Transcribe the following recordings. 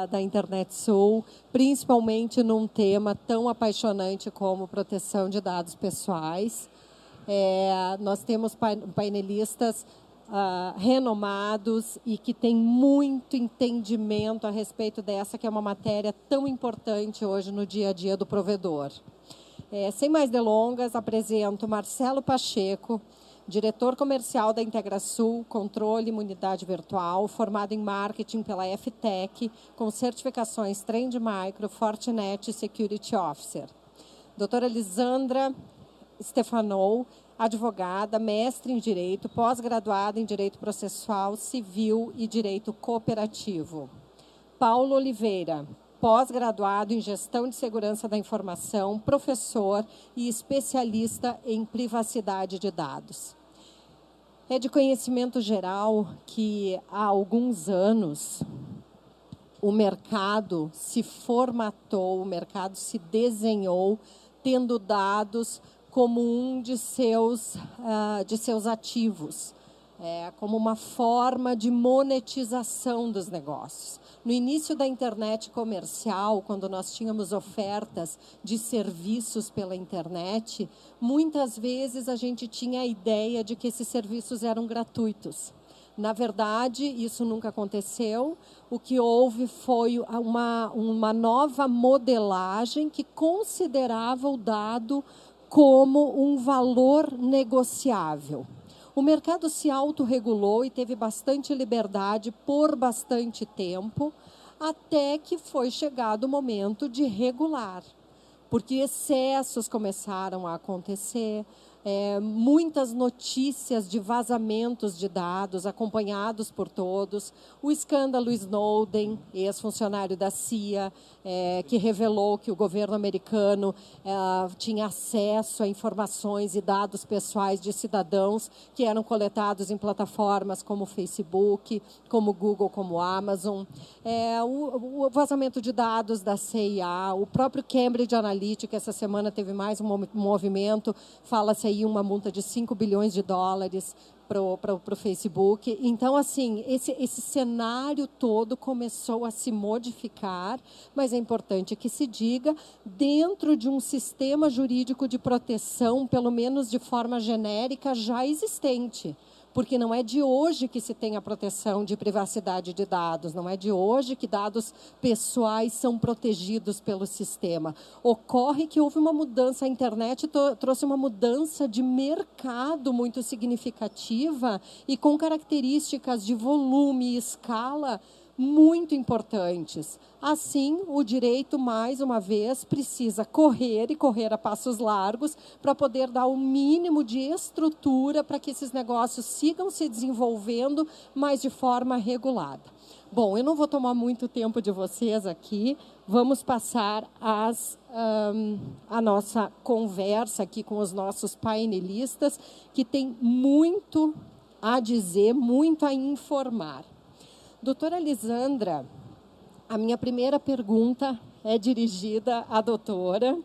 da Internet Sul, principalmente num tema tão apaixonante como proteção de dados pessoais. Nós temos painelistas renomados e que têm muito entendimento a respeito dessa, que é uma matéria tão importante hoje no dia a dia do provedor. Sem mais delongas, apresento Marcelo Pacheco, diretor comercial da IntegraSul, controle e imunidade virtual, formado em marketing pela FTech, com certificações Trend Micro, Fortinet e Security Officer. Doutora Lisandra Stefanou, advogada, mestre em Direito, pós-graduada em Direito Processual, Civil e Direito Cooperativo. Paulo Oliveira, pós-graduado em Gestão de Segurança da Informação, professor e especialista em privacidade de dados. É de conhecimento geral que há alguns anos o mercado se formatou, o mercado se desenhou, tendo dados como um de seus ativos, como uma forma de monetização dos negócios. No início da internet comercial, quando nós tínhamos ofertas de serviços pela internet, muitas vezes a gente tinha a ideia de que esses serviços eram gratuitos. Na verdade, isso nunca aconteceu. O que houve foi uma nova modelagem que considerava o dado como um valor negociável. O mercado se autorregulou e teve bastante liberdade por bastante tempo, até que foi chegado o momento de regular, porque excessos começaram a acontecer, muitas notícias de vazamentos de dados acompanhados por todos, o escândalo Snowden, ex-funcionário da CIA, que revelou que o governo americano tinha acesso a informações e dados pessoais de cidadãos que eram coletados em plataformas como Facebook, como Google, como Amazon, o vazamento de dados da CIA, o próprio Cambridge Analytica, essa semana teve mais um movimento, fala-se aí uma multa de 5 bilhões de dólares para o Facebook. Então, assim, esse cenário todo começou a se modificar, mas é importante que se diga, dentro de um sistema jurídico de proteção, pelo menos de forma genérica, já existente. Porque não é de hoje que se tem a proteção de privacidade de dados, não é de hoje que dados pessoais são protegidos pelo sistema. Ocorre que houve uma mudança, a internet trouxe uma mudança de mercado muito significativa e com características de volume e escala muito importantes. Assim, o direito, mais uma vez, precisa correr e correr a passos largos para poder dar o mínimo de estrutura para que esses negócios sigam se desenvolvendo, mas de forma regulada. Bom, eu não vou tomar muito tempo de vocês aqui, vamos passar a nossa conversa aqui com os nossos painelistas, que tem muito a dizer, muito a informar. Doutora Lisandra, a minha primeira pergunta é dirigida à doutora.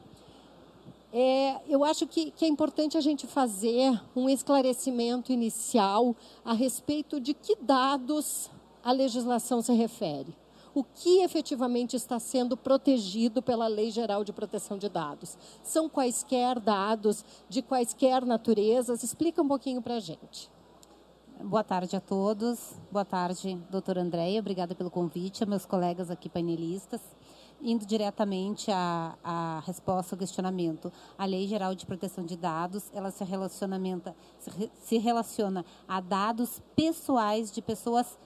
Eu acho que é importante a gente fazer um esclarecimento inicial a respeito de que dados a legislação se refere. O que efetivamente está sendo protegido pela Lei Geral de Proteção de Dados? São quaisquer dados, de quaisquer naturezas? Explica um pouquinho para a gente. Boa tarde a todos. Boa tarde, doutora Andréia. Obrigada pelo convite, a meus colegas aqui painelistas. Indo diretamente à resposta ao questionamento, a Lei Geral de Proteção de Dados, ela se relaciona a dados pessoais de pessoas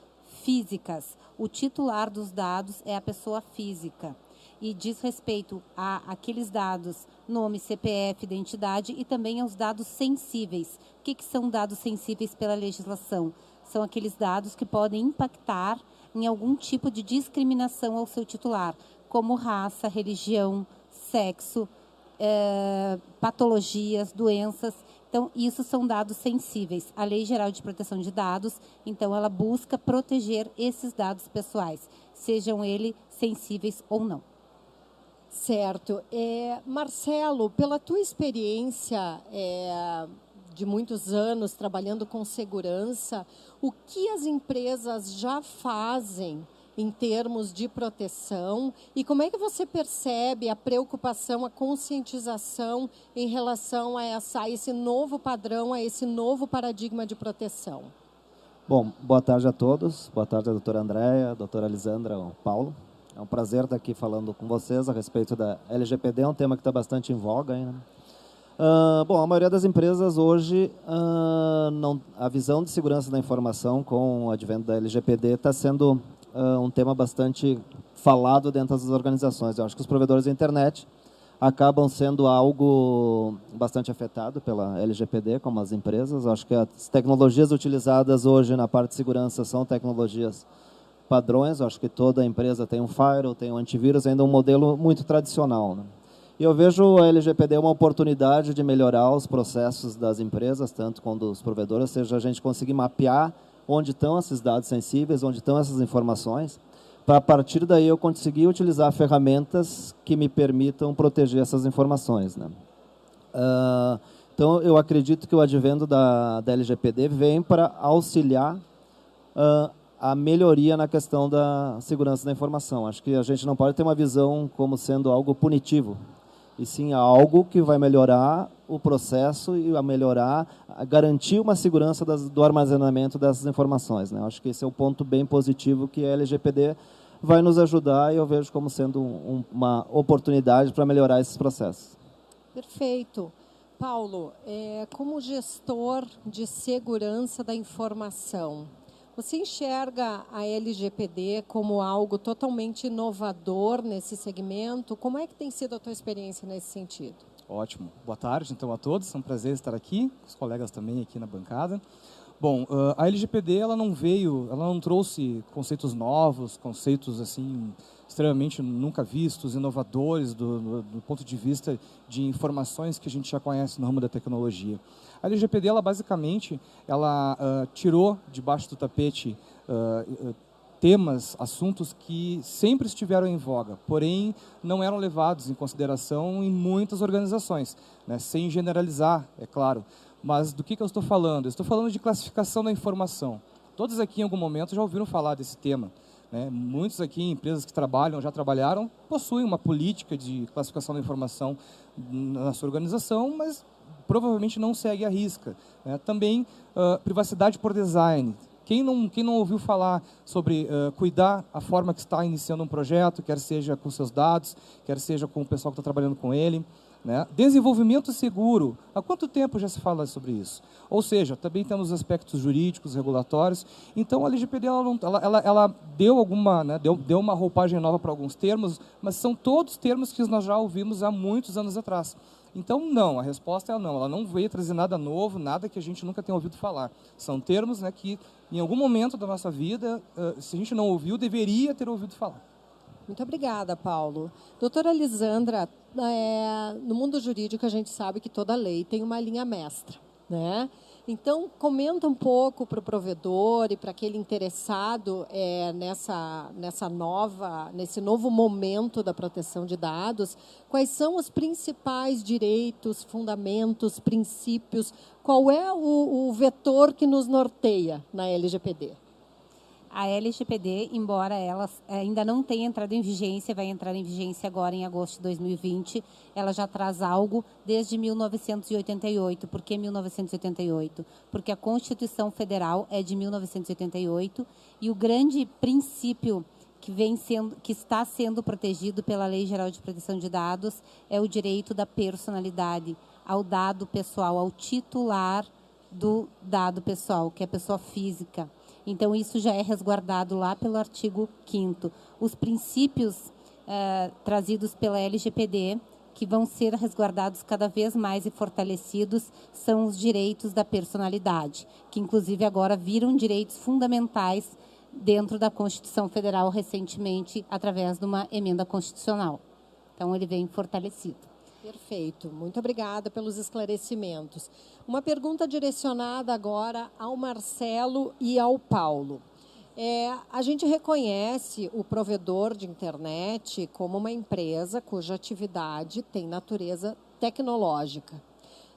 físicas. O titular dos dados é a pessoa física. E diz respeito a aqueles dados, nome, CPF, identidade e também aos dados sensíveis. O que são dados sensíveis pela legislação? São aqueles dados que podem impactar em algum tipo de discriminação ao seu titular, como raça, religião, sexo, patologias, doenças. Então, isso são dados sensíveis. A Lei Geral de Proteção de Dados, então, ela busca proteger esses dados pessoais, sejam eles sensíveis ou não. Certo. Marcelo, pela tua experiência de muitos anos trabalhando com segurança, o que as empresas já fazem em termos de proteção? E como é que você percebe a preocupação, a conscientização em relação a esse novo padrão, a esse novo paradigma de proteção? Bom, boa tarde a todos. Boa tarde, a doutora Andréia, a doutora Lisandra, o Paulo. É um prazer estar aqui falando com vocês a respeito da LGPD, é um tema que está bastante em voga ainda. Bom, a maioria das empresas hoje, a visão de segurança da informação com o advento da LGPD está sendo um tema bastante falado dentro das organizações. Eu acho que os provedores da internet acabam sendo algo bastante afetado pela LGPD, como as empresas. Eu acho que as tecnologias utilizadas hoje na parte de segurança são tecnologias padrões. Eu acho que toda empresa tem um firewall, tem um antivírus, ainda um modelo muito tradicional, né? E eu vejo a LGPD uma oportunidade de melhorar os processos das empresas, tanto quanto dos provedores, ou seja, a gente conseguir mapear onde estão esses dados sensíveis, onde estão essas informações, para a partir daí eu conseguir utilizar ferramentas que me permitam proteger essas informações, né? Então, eu acredito que o advento da LGPD vem para auxiliar a melhoria na questão da segurança da informação. Acho que a gente não pode ter uma visão como sendo algo punitivo, e sim algo que vai melhorar o processo e a garantir uma segurança do armazenamento dessas informações, né? Acho que esse é o ponto bem positivo que a LGPD vai nos ajudar, e eu vejo como sendo uma oportunidade para melhorar esses processos. Perfeito. Paulo, como gestor de segurança da informação, você enxerga a LGPD como algo totalmente inovador nesse segmento? Como é que tem sido a tua experiência nesse sentido? Ótimo. Boa tarde, então, a todos. É um prazer estar aqui, os colegas também aqui na bancada. Bom, a LGPD ela não trouxe conceitos novos, conceitos assim extremamente nunca vistos, inovadores do ponto de vista de informações que a gente já conhece no ramo da tecnologia. A LGPD ela basicamente tirou debaixo do tapete temas, assuntos que sempre estiveram em voga, porém não eram levados em consideração em muitas organizações, né? Sem generalizar, é claro. Mas do que eu estou falando? Eu estou falando de classificação da informação. Todos aqui, em algum momento, já ouviram falar desse tema, né? Muitos aqui, empresas que já trabalharam, possuem uma política de classificação da informação na sua organização, mas provavelmente não segue à risca, né? Também, privacidade por design. Quem não ouviu falar sobre cuidar a forma que está iniciando um projeto, quer seja com seus dados, quer seja com o pessoal que está trabalhando com ele, né? Desenvolvimento seguro. Há quanto tempo já se fala sobre isso? Ou seja, também temos aspectos jurídicos, regulatórios. Então, a LGPD ela deu alguma, né, deu uma roupagem nova para alguns termos, mas são todos termos que nós já ouvimos há muitos anos atrás. Então, não, a resposta é não. Ela não veio trazer nada novo, nada que a gente nunca tenha ouvido falar. São termos, né, que, em algum momento da nossa vida, se a gente não ouviu, deveria ter ouvido falar. Muito obrigada, Paulo. Doutora Lisandra, no mundo jurídico a gente sabe que toda lei tem uma linha mestra, né? Então, comenta um pouco para o provedor e para aquele interessado nesse novo momento da proteção de dados, quais são os principais direitos, fundamentos, princípios, qual é o vetor que nos norteia na LGPD? A LGPD, embora ela ainda não tenha entrado em vigência, vai entrar em vigência agora em agosto de 2020, ela já traz algo desde 1988. Por que 1988? Porque a Constituição Federal é de 1988 e o grande princípio que está sendo protegido pela Lei Geral de Proteção de Dados é o direito da personalidade, ao dado pessoal, ao titular do dado pessoal, que é a pessoa física. Então, isso já é resguardado lá pelo artigo 5º. Os princípios trazidos pela LGPD, que vão ser resguardados cada vez mais e fortalecidos, são os direitos da personalidade, que, inclusive, agora viram direitos fundamentais dentro da Constituição Federal recentemente, através de uma emenda constitucional. Então, ele vem fortalecido. Perfeito. Muito obrigada pelos esclarecimentos. Uma pergunta direcionada agora ao Marcelo e ao Paulo. A gente reconhece o provedor de internet como uma empresa cuja atividade tem natureza tecnológica.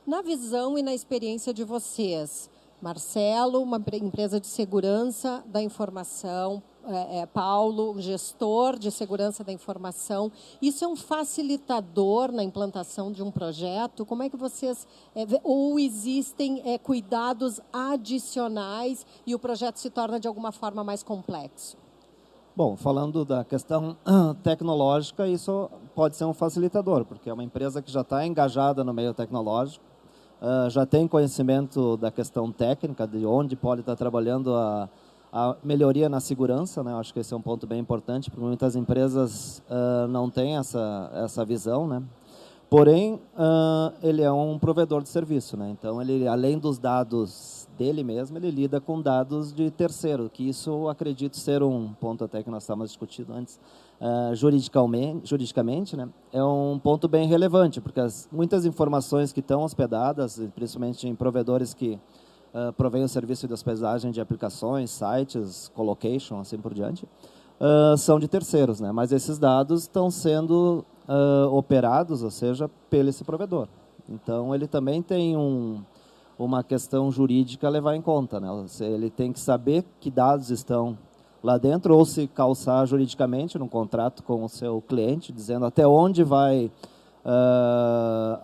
Na visão e na experiência de vocês, Marcelo, uma empresa de segurança da informação, Paulo, gestor de segurança da informação. Isso é um facilitador na implantação de um projeto? Como é que vocês... ou existem cuidados adicionais e o projeto se torna, de alguma forma, mais complexo? Bom, falando da questão tecnológica, isso pode ser um facilitador, porque é uma empresa que já está engajada no meio tecnológico, já tem conhecimento da questão técnica, de onde pode estar trabalhando a melhoria na segurança, né? Acho que esse é um ponto bem importante, porque muitas empresas não têm essa visão, né? Porém, ele é um provedor de serviço, né? Então, ele, além dos dados dele mesmo, ele lida com dados de terceiro, que isso eu acredito ser um ponto até que nós estávamos discutindo antes, juridicamente, né? É um ponto bem relevante, porque muitas informações que estão hospedadas, principalmente em provedores que provém o serviço de hospedagem de aplicações, sites, colocation, assim por diante, são de terceiros, né? Mas esses dados estão sendo operados, ou seja, pelo esse provedor. Então, ele também tem uma questão jurídica a levar em conta, né? Ele tem que saber que dados estão lá dentro, ou se calçar juridicamente num contrato com o seu cliente, dizendo até onde vai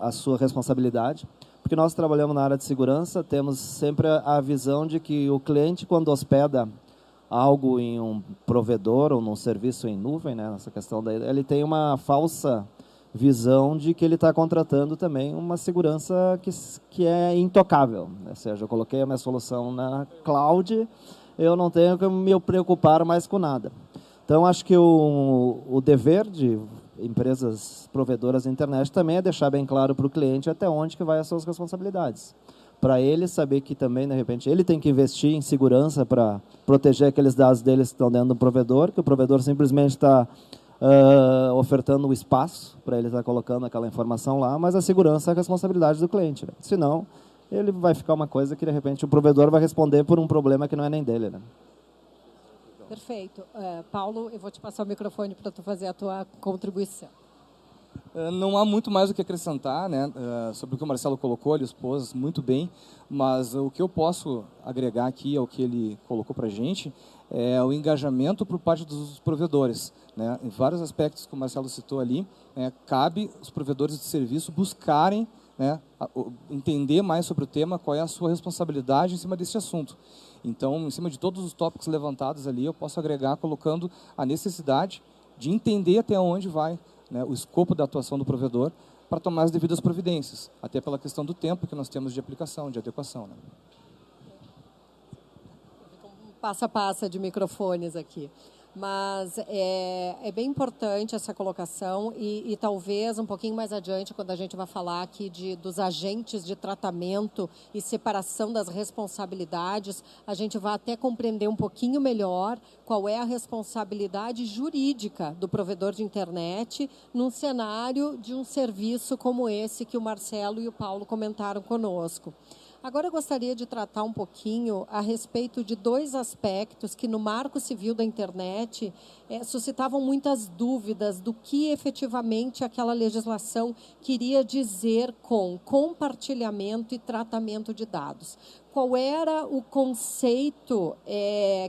a sua responsabilidade. Porque nós trabalhamos na área de segurança, temos sempre a visão de que o cliente, quando hospeda algo em um provedor ou num serviço em nuvem, né, nessa questão ele tem uma falsa visão de que ele está contratando também uma segurança que é intocável. Ou seja, eu coloquei a minha solução na cloud, eu não tenho que me preocupar mais com nada. Então, acho que o dever de empresas provedoras de internet também é deixar bem claro para o cliente até onde que vai as suas responsabilidades. Para ele saber que também, de repente, ele tem que investir em segurança para proteger aqueles dados deles que estão dentro do provedor, que o provedor simplesmente está ofertando o espaço para ele estar colocando aquela informação lá, mas a segurança é a responsabilidade do cliente, né? Senão, ele vai ficar uma coisa que, de repente, o provedor vai responder por um problema que não é nem dele, né? Perfeito. Paulo, eu vou te passar o microfone para tu fazer a tua contribuição. Não há muito mais o que acrescentar, né, sobre o que o Marcelo colocou, ele expôs muito bem, mas o que eu posso agregar aqui ao que ele colocou para a gente é o engajamento por parte dos provedores, né? Em vários aspectos que o Marcelo citou ali, cabe os provedores de serviço buscarem, né, entender mais sobre o tema, qual é a sua responsabilidade em cima desse assunto. Então, em cima de todos os tópicos levantados ali, eu posso agregar colocando a necessidade de entender até onde vai, né, o escopo da atuação do provedor para tomar as devidas providências, até pela questão do tempo que nós temos de aplicação, de adequação, né? Passo a passo de microfones aqui. Mas é bem importante essa colocação e talvez um pouquinho mais adiante, quando a gente vai falar aqui dos agentes de tratamento e separação das responsabilidades, a gente vai até compreender um pouquinho melhor qual é a responsabilidade jurídica do provedor de internet num cenário de um serviço como esse que o Marcelo e o Paulo comentaram conosco. Agora eu gostaria de tratar um pouquinho a respeito de dois aspectos que no Marco Civil da Internet suscitavam muitas dúvidas do que efetivamente aquela legislação queria dizer com compartilhamento e tratamento de dados. Qual era o conceito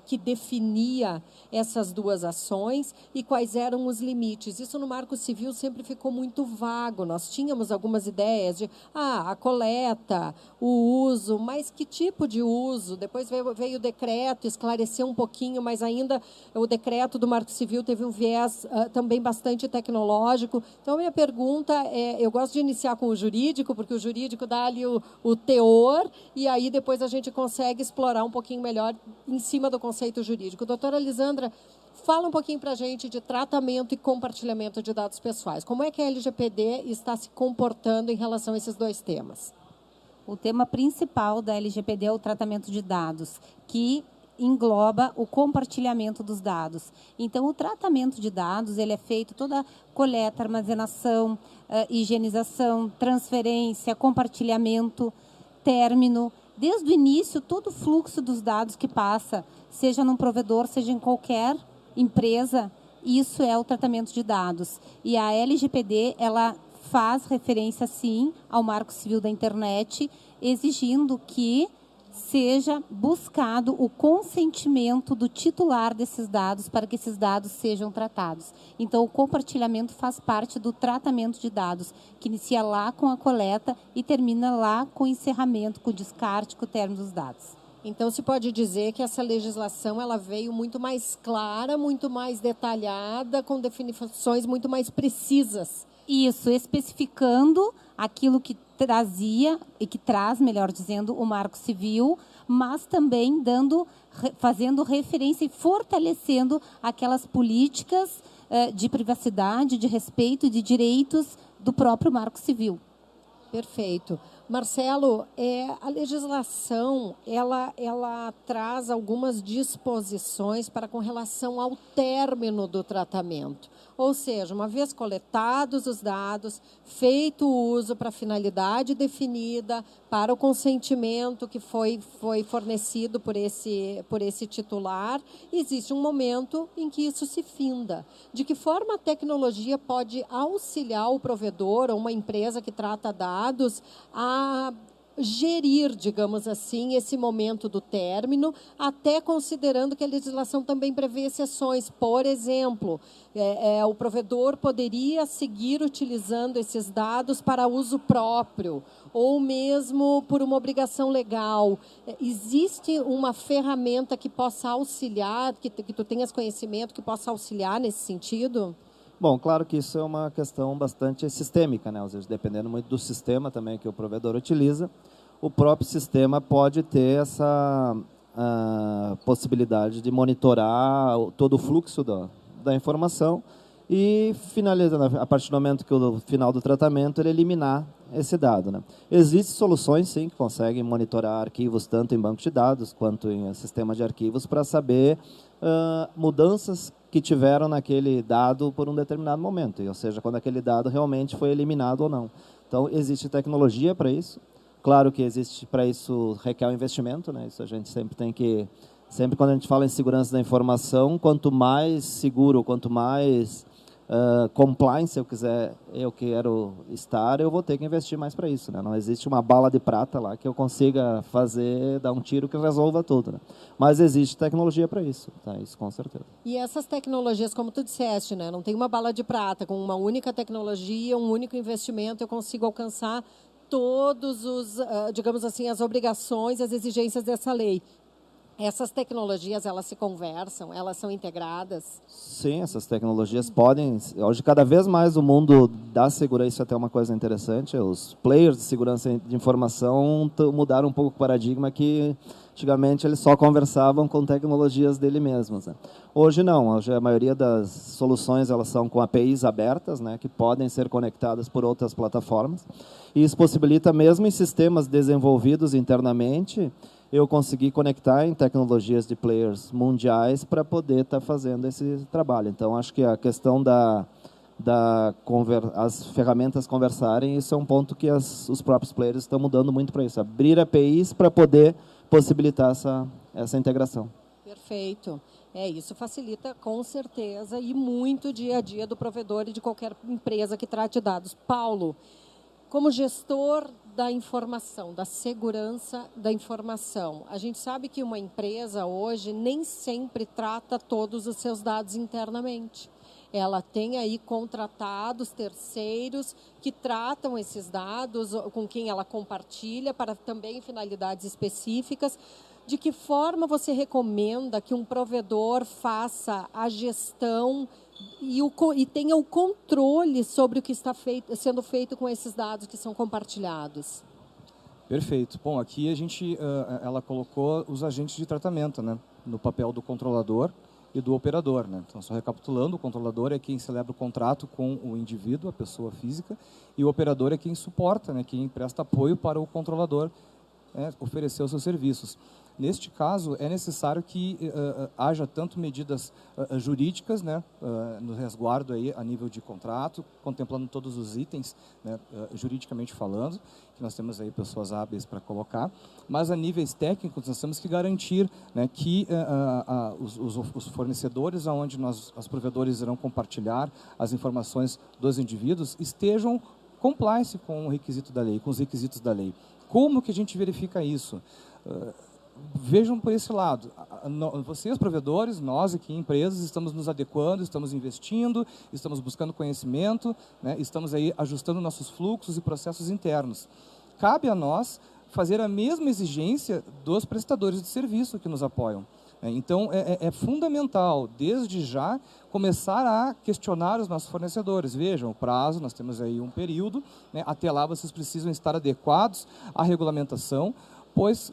que definia essas duas ações e quais eram os limites? Isso no Marco Civil sempre ficou muito vago. Nós tínhamos algumas ideias de a coleta, o uso, mas que tipo de uso? Depois veio o decreto, esclareceu um pouquinho, mas ainda o decreto do Marco Civil teve um viés também bastante tecnológico. Então, a minha pergunta eu gosto de iniciar com o jurídico, porque o jurídico dá ali o teor e aí depois a gente consegue explorar um pouquinho melhor em cima do conceito jurídico. Doutora Lisandra, fala um pouquinho para a gente de tratamento e compartilhamento de dados pessoais. Como é que a LGPD está se comportando em relação a esses dois temas? O tema principal da LGPD é o tratamento de dados, que engloba o compartilhamento dos dados. Então, o tratamento de dados, ele é feito toda a coleta, armazenação, higienização, transferência, compartilhamento, término. Desde o início, todo o fluxo dos dados que passa, seja num provedor, seja em qualquer empresa, isso é o tratamento de dados. E a LGPD, ela faz referência, sim, ao Marco Civil da Internet, exigindo que seja buscado o consentimento do titular desses dados para que esses dados sejam tratados. Então, o compartilhamento faz parte do tratamento de dados, que inicia lá com a coleta e termina lá com o encerramento, com o descarte, com o término dos dados. Então, se pode dizer que essa legislação ela veio muito mais clara, muito mais detalhada, com definições muito mais precisas. Isso, especificando aquilo que trazia e que traz, melhor dizendo, o Marco Civil, mas também fazendo referência e fortalecendo aquelas políticas de privacidade, de respeito e de direitos do próprio Marco Civil. Perfeito. Marcelo, a legislação ela traz algumas disposições com relação ao término do tratamento. Ou seja, uma vez coletados os dados, feito o uso para a finalidade definida, para o consentimento que foi fornecido por esse titular, existe um momento em que isso se finda. De que forma a tecnologia pode auxiliar o provedor ou uma empresa que trata dados a gerir, digamos assim, esse momento do término, até considerando que a legislação também prevê exceções. Por exemplo, o provedor poderia seguir utilizando esses dados para uso próprio, ou mesmo por uma obrigação legal. Existe uma ferramenta que possa auxiliar, que tu tenhas conhecimento, que possa auxiliar nesse sentido? Bom, claro que isso é uma questão bastante sistêmica, né? Ou seja, dependendo muito do sistema também que o provedor utiliza, o próprio sistema pode ter essa possibilidade de monitorar todo o fluxo da informação e finalizando, a partir do momento que o final do tratamento, ele eliminar esse dado, né? Existem soluções, sim, que conseguem monitorar arquivos tanto em banco de dados quanto em sistema de arquivos para saber mudanças que tiveram naquele dado por um determinado momento, ou seja, quando aquele dado realmente foi eliminado ou não. Então, existe tecnologia para isso. Claro que existe para isso, requer um investimento, né? Isso a gente sempre tem que... Sempre quando a gente fala em segurança da informação, quanto mais seguro, quanto mais compliance eu quero estar, eu vou ter que investir mais para isso, né? Não existe uma bala de prata lá que eu consiga dar um tiro que resolva tudo, né? Mas existe tecnologia para isso, tá? Isso com certeza. E essas tecnologias, como tu disseste, né? Não tem uma bala de prata, com uma única tecnologia, um único investimento, eu consigo alcançar todos digamos assim, as obrigações, as exigências dessa lei. Essas tecnologias, elas se conversam, elas são integradas? Sim, essas tecnologias podem... Hoje, cada vez mais o mundo da segurança, isso é até uma coisa interessante, os players de segurança de informação mudaram um pouco o paradigma que antigamente eles só conversavam com tecnologias dele mesmos, né? Hoje não, hoje a maioria das soluções elas são com APIs abertas, né, que podem ser conectadas por outras plataformas, e isso possibilita mesmo em sistemas desenvolvidos internamente eu conseguir conectar em tecnologias de players mundiais para poder estar fazendo esse trabalho. Então, acho que a questão as ferramentas conversarem, isso é um ponto que os próprios players estão mudando muito para isso. Abrir APIs para poder possibilitar essa integração. Perfeito. Isso facilita com certeza e muito o dia a dia do provedor e de qualquer empresa que trate dados. Paulo, como gestor da informação, da segurança da informação, a gente sabe que uma empresa hoje nem sempre trata todos os seus dados internamente. Ela tem aí contratados terceiros que tratam esses dados, com quem ela compartilha para também finalidades específicas. De que forma você recomenda que um provedor faça a gestão e tenha o controle sobre o que está sendo feito com esses dados que são compartilhados? Perfeito. Bom, aqui ela colocou os agentes de tratamento, né, no papel do controlador e do operador, né? Então, só recapitulando, o controlador é quem celebra o contrato com o indivíduo, a pessoa física, e o operador é quem suporta, né, quem presta apoio para o controlador oferecer os seus serviços. Neste caso, é necessário que haja tanto medidas jurídicas, né, no resguardo aí, a nível de contrato, contemplando todos os itens, né, juridicamente falando, que nós temos aí pessoas hábeis para colocar, mas a níveis técnicos nós temos que garantir, né, que os fornecedores aonde os provedores irão compartilhar as informações dos indivíduos estejam compliance com o requisito da lei, com os requisitos da lei. Como que a gente verifica isso? vejam por esse lado. Vocês, provedores, nós aqui, empresas, estamos nos adequando, estamos investindo, estamos buscando conhecimento, né, estamos aí ajustando nossos fluxos e processos internos. Cabe a nós fazer a mesma exigência dos prestadores de serviço que nos apoiam. Então, é fundamental, desde já, começar a questionar os nossos fornecedores. Vejam, o prazo, nós temos aí um período, né, até lá vocês precisam estar adequados à regulamentação, pois,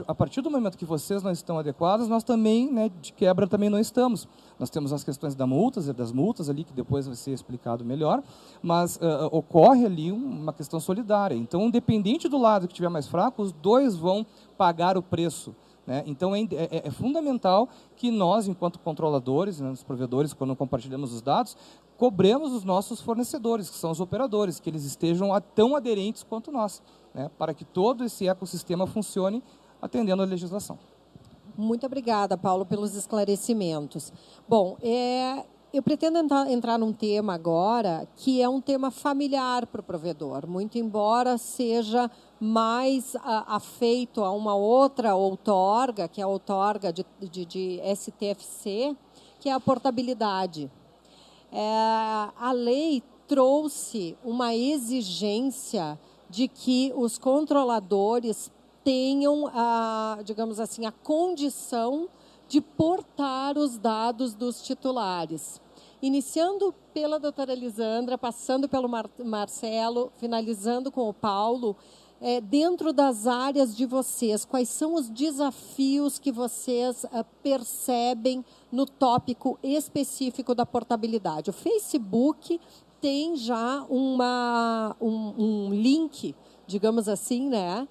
a partir do momento que vocês não estão adequados, nós também, né, de quebra, também não estamos. Nós temos as questões das multas ali, que depois vai ser explicado melhor, mas ocorre ali uma questão solidária. Então, independente do lado que estiver mais fraco, os dois vão pagar o preço. Né? Então, é fundamental que nós, enquanto controladores, né, os provedores, quando compartilhamos os dados, cobremos os nossos fornecedores, que são os operadores, que eles estejam tão aderentes quanto nós, né, para que todo esse ecossistema funcione atendendo à legislação. Muito obrigada, Paulo, pelos esclarecimentos. Bom, eu pretendo entrar num tema agora que é um tema familiar para o provedor, muito embora seja mais afeito a uma outra outorga, que é a outorga de STFC, que é a portabilidade. A lei trouxe uma exigência de que os controladores tenham, digamos assim, a condição de portar os dados dos titulares. Iniciando pela doutora Elisandra, passando pelo Marcelo, finalizando com o Paulo, dentro das áreas de vocês, quais são os desafios que vocês percebem no tópico específico da portabilidade? O Facebook tem já um link, digamos assim, né?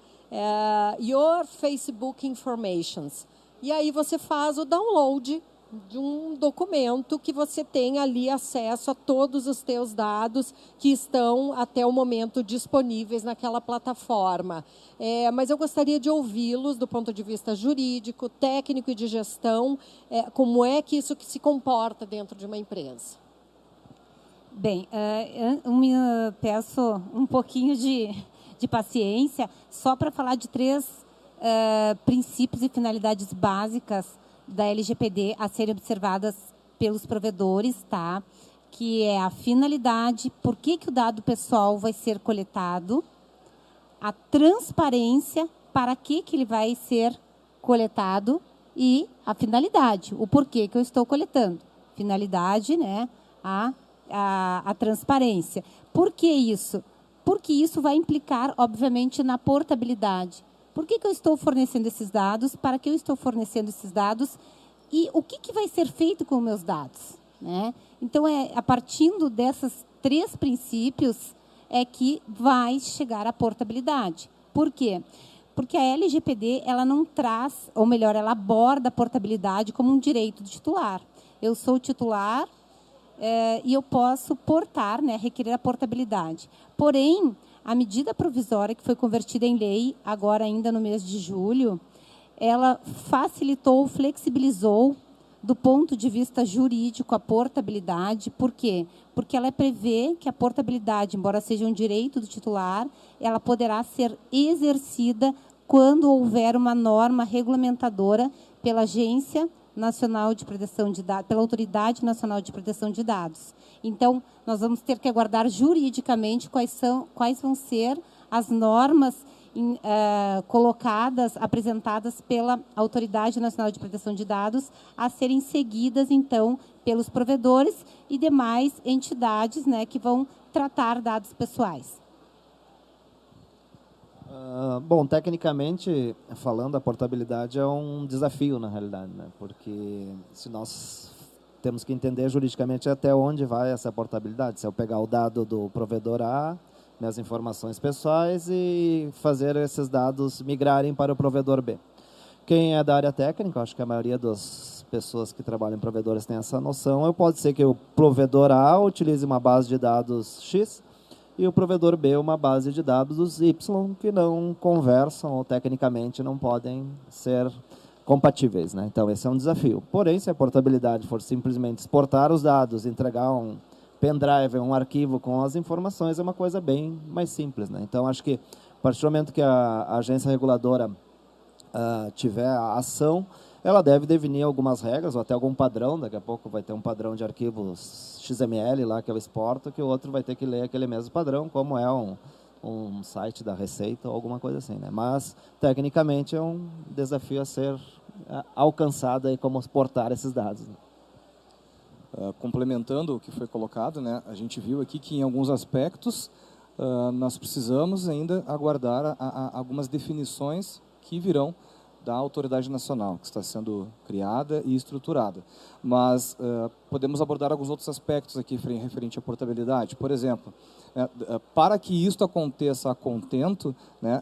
Your Facebook Informations. E aí você faz o download de um documento que você tem ali acesso a todos os teus dados que estão até o momento disponíveis naquela plataforma. Mas eu gostaria de ouvi-los do ponto de vista jurídico, técnico e de gestão, como é que isso se comporta dentro de uma empresa. Bem, eu me peço um pouquinho de paciência, só para falar de 3 princípios e finalidades básicas da LGPD a serem observadas pelos provedores, tá? Que é a finalidade, por que o dado pessoal vai ser coletado, a transparência, para que ele vai ser coletado e a finalidade, o porquê que eu estou coletando. Finalidade, né? A transparência. Por que isso? Porque isso vai implicar, obviamente, na portabilidade. Por que eu estou fornecendo esses dados? Para que eu estou fornecendo esses dados? E o que vai ser feito com os meus dados? Né? Então, a partir desses 3 princípios é que vai chegar a portabilidade. Por quê? Porque a LGPD ela não traz, ou melhor, ela aborda a portabilidade como um direito do titular. Eu sou titular e eu posso portar, né, requerer a portabilidade. Porém, a medida provisória que foi convertida em lei, agora ainda no mês de julho, ela facilitou, flexibilizou, do ponto de vista jurídico, a portabilidade. Por quê? Porque ela prevê que a portabilidade, embora seja um direito do titular, ela poderá ser exercida quando houver uma norma regulamentadora pela Agência Nacional de Proteção de Dados, pela Autoridade Nacional de Proteção de Dados. Então, nós vamos ter que aguardar juridicamente quais vão ser as normas colocadas, apresentadas pela Autoridade Nacional de Proteção de Dados, a serem seguidas, então, pelos provedores e demais entidades, né, que vão tratar dados pessoais. Bom, tecnicamente, falando, a portabilidade é um desafio, na realidade, né? Porque se nós temos que entender juridicamente até onde vai essa portabilidade. Se eu pegar o dado do provedor A, minhas informações pessoais, e fazer esses dados migrarem para o provedor B. Quem é da área técnica, acho que a maioria das pessoas que trabalham em provedores tem essa noção, pode ser que o provedor A utilize uma base de dados X, e o provedor B uma base de dados Y, que não conversam ou tecnicamente não podem ser compatíveis, né? Então, esse é um desafio. Porém, se a portabilidade for simplesmente exportar os dados, entregar um pendrive, um arquivo com as informações, é uma coisa bem mais simples, né? Então, acho que a partir do momento que a agência reguladora tiver a ação, ela deve definir algumas regras ou até algum padrão. Daqui a pouco vai ter um padrão de arquivos XML lá que eu exporto, que o outro vai ter que ler aquele mesmo padrão, como é um site da Receita ou alguma coisa assim, né? Mas, tecnicamente, é um desafio a ser alcançado aí, como exportar esses dados. Complementando o que foi colocado, né, a gente viu aqui que, em alguns aspectos, nós precisamos ainda aguardar algumas definições que virão da autoridade nacional, que está sendo criada e estruturada. Mas podemos abordar alguns outros aspectos aqui referente à portabilidade. Por exemplo, para que isto aconteça a contento, né,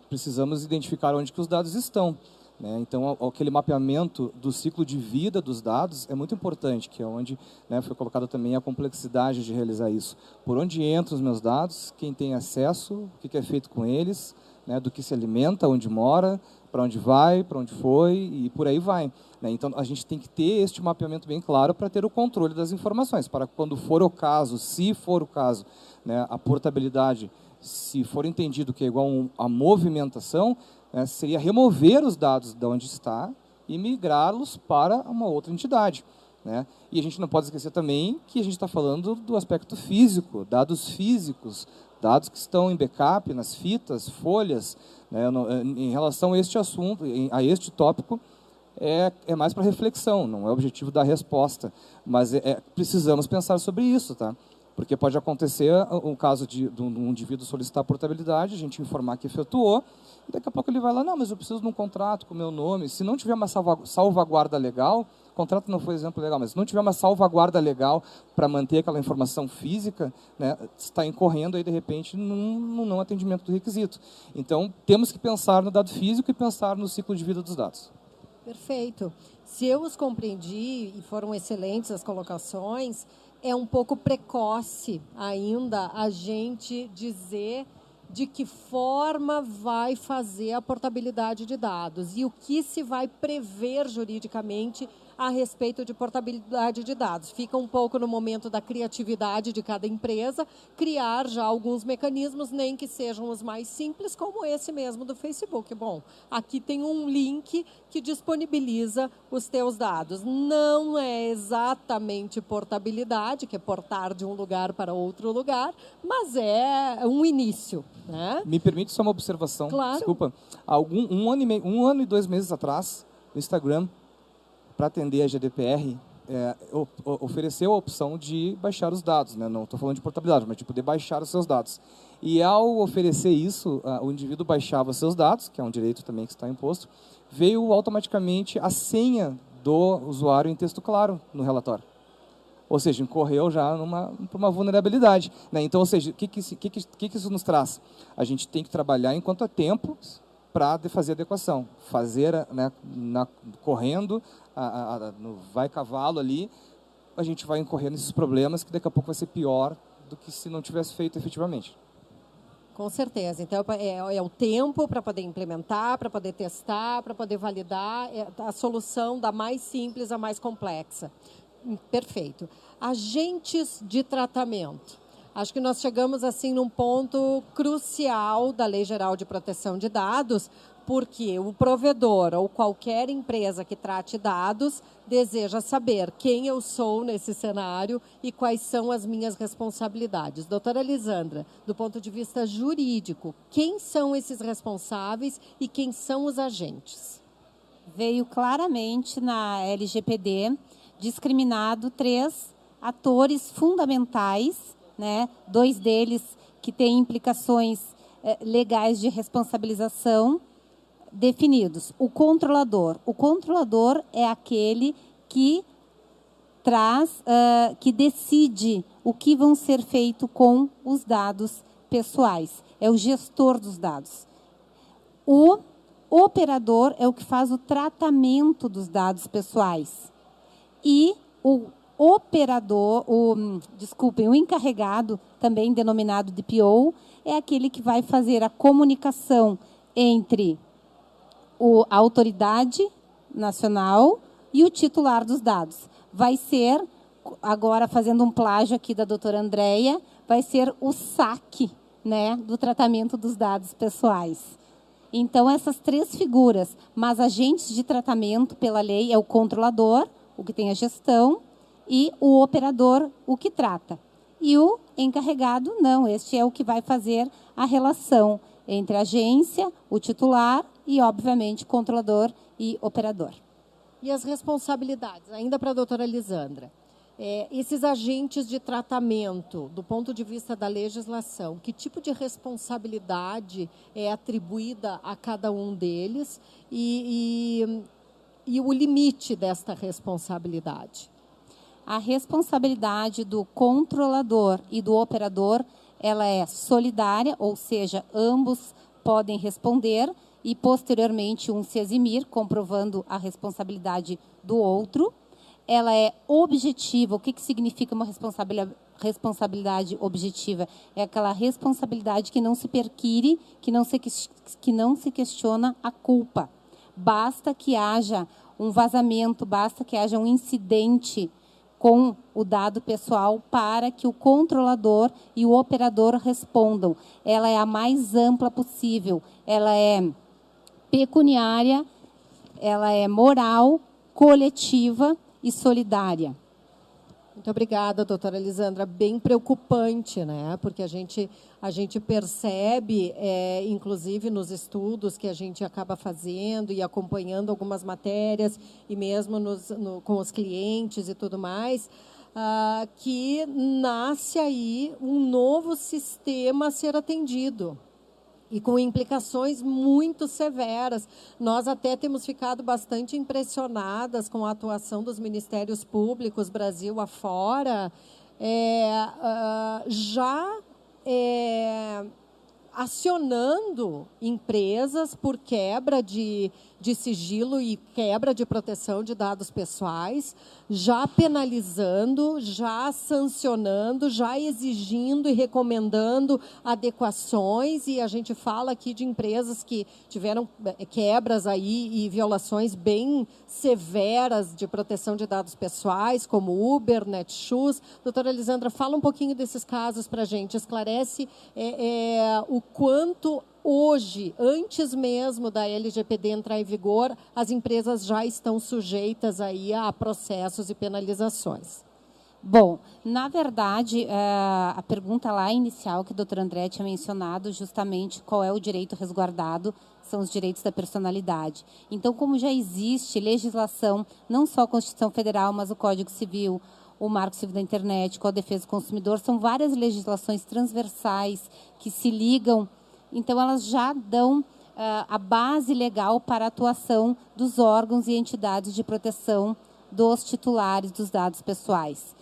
precisamos identificar onde que os dados estão. Né? Então, aquele mapeamento do ciclo de vida dos dados é muito importante, que é onde, né, foi colocada também a complexidade de realizar isso. Por onde entram os meus dados, quem tem acesso, o que é feito com eles, né, do que se alimenta, onde mora, para onde vai, para onde foi e por aí vai. Né? Então, a gente tem que ter este mapeamento bem claro para ter o controle das informações, para quando for o caso, se for o caso, né, a portabilidade, se for entendido que é igual a movimentação, né, seria remover os dados de onde está e migrá-los para uma outra entidade. Né? E a gente não pode esquecer também que a gente está falando do aspecto físico, dados físicos, dados que estão em backup, nas fitas, folhas. Né? Em relação a este assunto, a este tópico, é mais para reflexão, não é o objetivo da resposta. Mas precisamos pensar sobre isso, tá? Porque pode acontecer um caso de um indivíduo solicitar portabilidade, a gente informar que efetuou, e daqui a pouco ele vai lá, não, mas eu preciso de um contrato com o meu nome. Se não tiver uma salvaguarda legal, o contrato não foi exemplo legal, mas se não tiver uma salvaguarda legal para manter aquela informação física, né, está incorrendo aí, de repente, num não atendimento do requisito. Então, temos que pensar no dado físico e pensar no ciclo de vida dos dados. Perfeito. Se eu os compreendi, e foram excelentes as colocações, é um pouco precoce ainda a gente dizer de que forma vai fazer a portabilidade de dados e o que se vai prever juridicamente a respeito de portabilidade de dados. Fica um pouco no momento da criatividade de cada empresa, criar já alguns mecanismos, nem que sejam os mais simples, como esse mesmo do Facebook. Bom, aqui tem um link que disponibiliza os teus dados. Não é exatamente portabilidade, que é portar de um lugar para outro lugar, mas é um início. Né? Me permite só uma observação? Claro. Desculpa. Um ano e 2 meses atrás, no Instagram, para atender a GDPR, ofereceu a opção de baixar os dados. Né? Não estou falando de portabilidade, mas de poder baixar os seus dados. E ao oferecer isso, o indivíduo baixava seus dados, que é um direito também que está imposto, veio automaticamente a senha do usuário em texto claro no relatório. Ou seja, incorreu já para uma vulnerabilidade. Né? Então, ou seja, o que isso nos traz? A gente tem que trabalhar enquanto há tempo para fazer adequação. Fazer, né, correndo, no vai cavalo ali, a gente vai incorrer nesses problemas que daqui a pouco vai ser pior do que se não tivesse feito efetivamente. Com certeza. Então, é o tempo para poder implementar, para poder testar, para poder validar. É a solução da mais simples à mais complexa. Perfeito. Agentes de tratamento. Acho que nós chegamos assim num ponto crucial da Lei Geral de Proteção de Dados, porque o provedor ou qualquer empresa que trate dados deseja saber quem eu sou nesse cenário e quais são as minhas responsabilidades. Doutora Lisandra, do ponto de vista jurídico, quem são esses responsáveis e quem são os agentes? Veio claramente na LGPD discriminado 3 atores fundamentais, né? 2 deles que têm implicações legais de responsabilização definidos. O controlador. O controlador é aquele que que decide o que vão ser feito com os dados pessoais. É o gestor dos dados. O operador é o que faz o tratamento dos dados pessoais. E o operador, o encarregado, também denominado DPO, é aquele que vai fazer a comunicação entre a autoridade nacional e o titular dos dados. Vai ser, agora fazendo um plágio aqui da doutora Andréia, vai ser o saque, né, do tratamento dos dados pessoais. Então, essas 3 figuras, mas agentes de tratamento pela lei é o controlador, o que tem a gestão, e o operador, o que trata. E o encarregado, não, este é o que vai fazer a relação entre a agência, o titular e, obviamente, controlador e operador. E as responsabilidades, ainda para a doutora Lisandra. Esses agentes de tratamento, do ponto de vista da legislação, que tipo de responsabilidade é atribuída a cada um deles e o limite desta responsabilidade? A responsabilidade do controlador e do operador, ela é solidária, ou seja, ambos podem responder e, posteriormente, um se eximir, comprovando a responsabilidade do outro. Ela é objetiva. O que significa uma responsabilidade objetiva? É aquela responsabilidade que não se perquire, que não se questiona a culpa. Basta que haja um vazamento, basta que haja um incidente com o dado pessoal para que o controlador e o operador respondam. Ela é a mais ampla possível. Ela é pecuniária, ela é moral, coletiva e solidária. Muito obrigada, doutora Lisandra. Bem preocupante, né? Porque a gente percebe, inclusive nos estudos que a gente acaba fazendo e acompanhando algumas matérias, e mesmo com os clientes e tudo mais, que nasce aí um novo sistema a ser atendido. E com implicações muito severas. Nós até temos ficado bastante impressionadas com a atuação dos ministérios públicos, Brasil afora, acionando empresas por quebra de sigilo e quebra de proteção de dados pessoais, já penalizando, já sancionando, já exigindo e recomendando adequações, e a gente fala aqui de empresas que tiveram quebras aí e violações bem severas de proteção de dados pessoais, como Uber, Netshoes. Doutora Lisandra, fala um pouquinho desses casos para a gente, esclarece o quanto hoje, antes mesmo da LGPD entrar em vigor, as empresas já estão sujeitas aí a processos e penalizações. Bom, na verdade, a pergunta lá inicial que a doutora André tinha mencionado, justamente qual é o direito resguardado, são os direitos da personalidade. Então, como já existe legislação, não só a Constituição Federal, mas o Código Civil, o Marco Civil da Internet, com a Defesa do Consumidor, são várias legislações transversais que se ligam. Então, elas já dão a base legal para a atuação dos órgãos e entidades de proteção dos titulares dos dados pessoais.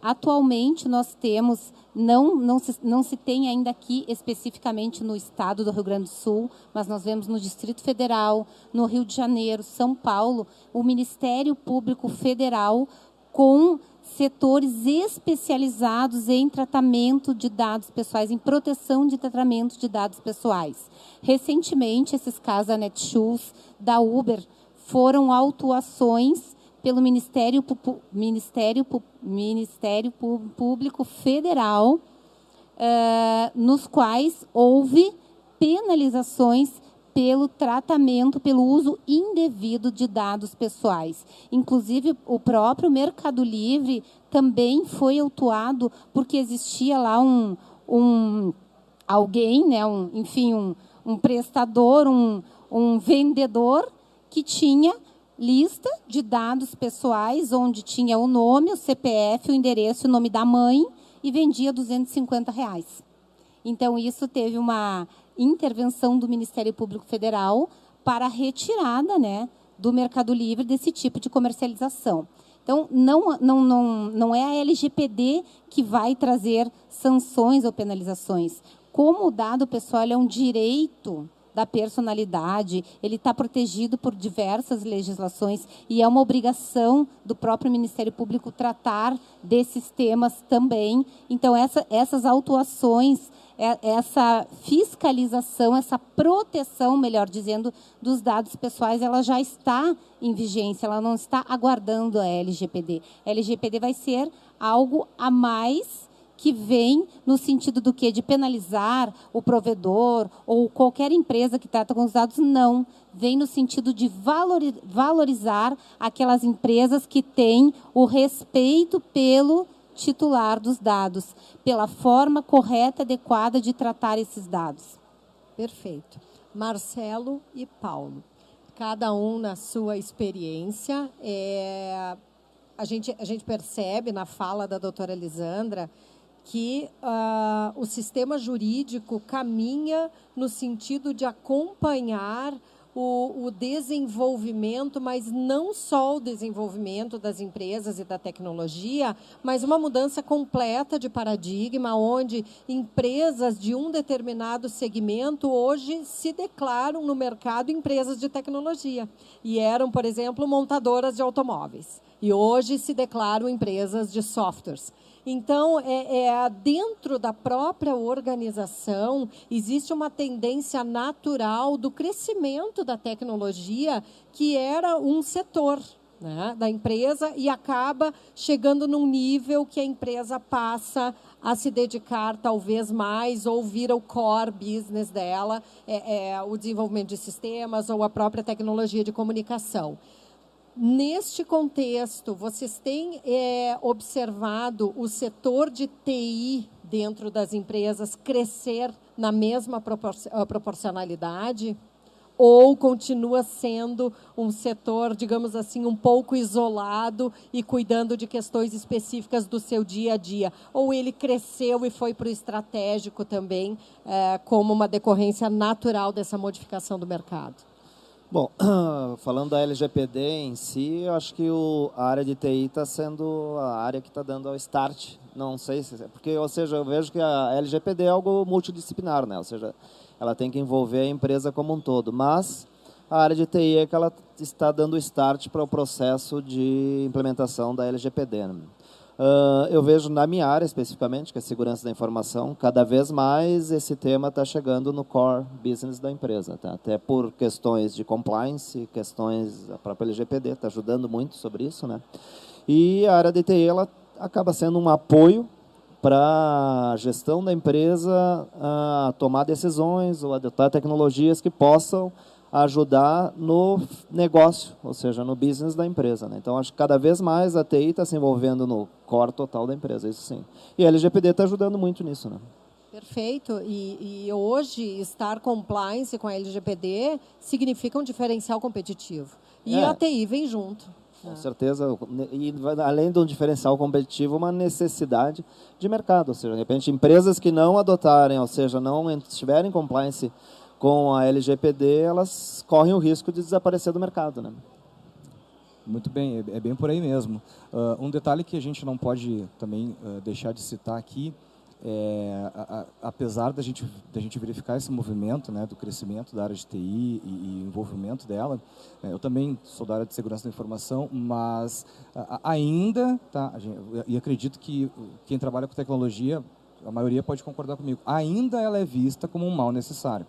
Atualmente, nós temos, não se tem ainda aqui especificamente no estado do Rio Grande do Sul, mas nós vemos no Distrito Federal, no Rio de Janeiro, São Paulo, o Ministério Público Federal com setores especializados em tratamento de dados pessoais, em proteção de tratamento de dados pessoais. Recentemente, esses casos da Netshoes, da Uber, foram autuações pelo Ministério Público Federal, nos quais houve penalizações pelo tratamento, pelo uso indevido de dados pessoais. Inclusive, o próprio Mercado Livre também foi autuado porque existia lá alguém, né, um prestador, um vendedor que tinha lista de dados pessoais, onde tinha o nome, o CPF, o endereço, o nome da mãe, e vendia R$250. Então, isso teve uma intervenção do Ministério Público Federal para a retirada, né, do Mercado Livre desse tipo de comercialização. Então, não é a LGPD que vai trazer sanções ou penalizações. Como o dado pessoal é um direito da personalidade, ele está protegido por diversas legislações e é uma obrigação do próprio Ministério Público tratar desses temas também. Então, essas autuações, essa fiscalização, essa proteção, melhor dizendo, dos dados pessoais, ela já está em vigência, ela não está aguardando a LGPD. A LGPD vai ser algo a mais que vem no sentido do quê? De penalizar o provedor ou qualquer empresa que trata com os dados, não. Vem no sentido de valorizar aquelas empresas que têm o respeito pelo titular dos dados, pela forma correta, adequada de tratar esses dados. Perfeito. Marcelo e Paulo, cada um na sua experiência. A gente percebe na fala da doutora Lisandra que o sistema jurídico caminha no sentido de acompanhar o desenvolvimento, mas não só o desenvolvimento das empresas e da tecnologia, mas uma mudança completa de paradigma, onde empresas de um determinado segmento hoje se declaram no mercado empresas de tecnologia. E eram, por exemplo, montadoras de automóveis. E hoje se declaram empresas de softwares. Então, dentro da própria organização, existe uma tendência natural do crescimento da tecnologia, que era um setor, né, da empresa, e acaba chegando num nível que a empresa passa a se dedicar talvez mais, ou vira o core business dela, o desenvolvimento de sistemas ou a própria tecnologia de comunicação. Neste contexto, vocês têm observado o setor de TI dentro das empresas crescer na mesma proporcionalidade? Ou continua sendo um setor, digamos assim, um pouco isolado e cuidando de questões específicas do seu dia a dia? Ou ele cresceu e foi para o estratégico também, como uma decorrência natural dessa modificação do mercado? Bom, falando da LGPD em si, eu acho que a área de TI está sendo a área que está dando o start. Não sei se... Porque, ou seja, eu vejo que a LGPD é algo multidisciplinar, né? Ou seja, ela tem que envolver a empresa como um todo. Mas a área de TI é que ela está dando start para o processo de implementação da LGPD, né? Eu vejo na minha área especificamente, que é a segurança da informação, cada vez mais esse tema está chegando no core business da empresa, tá? Até por questões de compliance, questões, a própria LGPD está ajudando muito sobre isso, né? E a área de TI ela acaba sendo um apoio para a gestão da empresa a tomar decisões ou adotar tecnologias que possam ajudar no negócio, ou seja, no business da empresa, né? Então, acho que cada vez mais a TI está se envolvendo no core total da empresa, isso sim. E a LGPD está ajudando muito nisso, né? Perfeito. E hoje, estar compliance com a LGPD significa um diferencial competitivo. E a TI vem junto. Com certeza. E, além de um diferencial competitivo, uma necessidade de mercado. Ou seja, de repente, empresas que não adotarem, ou seja, não estiverem compliance com a LGPD, elas correm o risco de desaparecer do mercado, né? Muito bem, é bem por aí mesmo. Um detalhe que a gente não pode também deixar de citar aqui apesar da gente verificar esse movimento, né, do crescimento da área de TI e envolvimento dela, eu também sou da área de segurança da informação, mas ainda, tá, e acredito que quem trabalha com tecnologia, a maioria pode concordar comigo, ainda ela é vista como um mal necessário,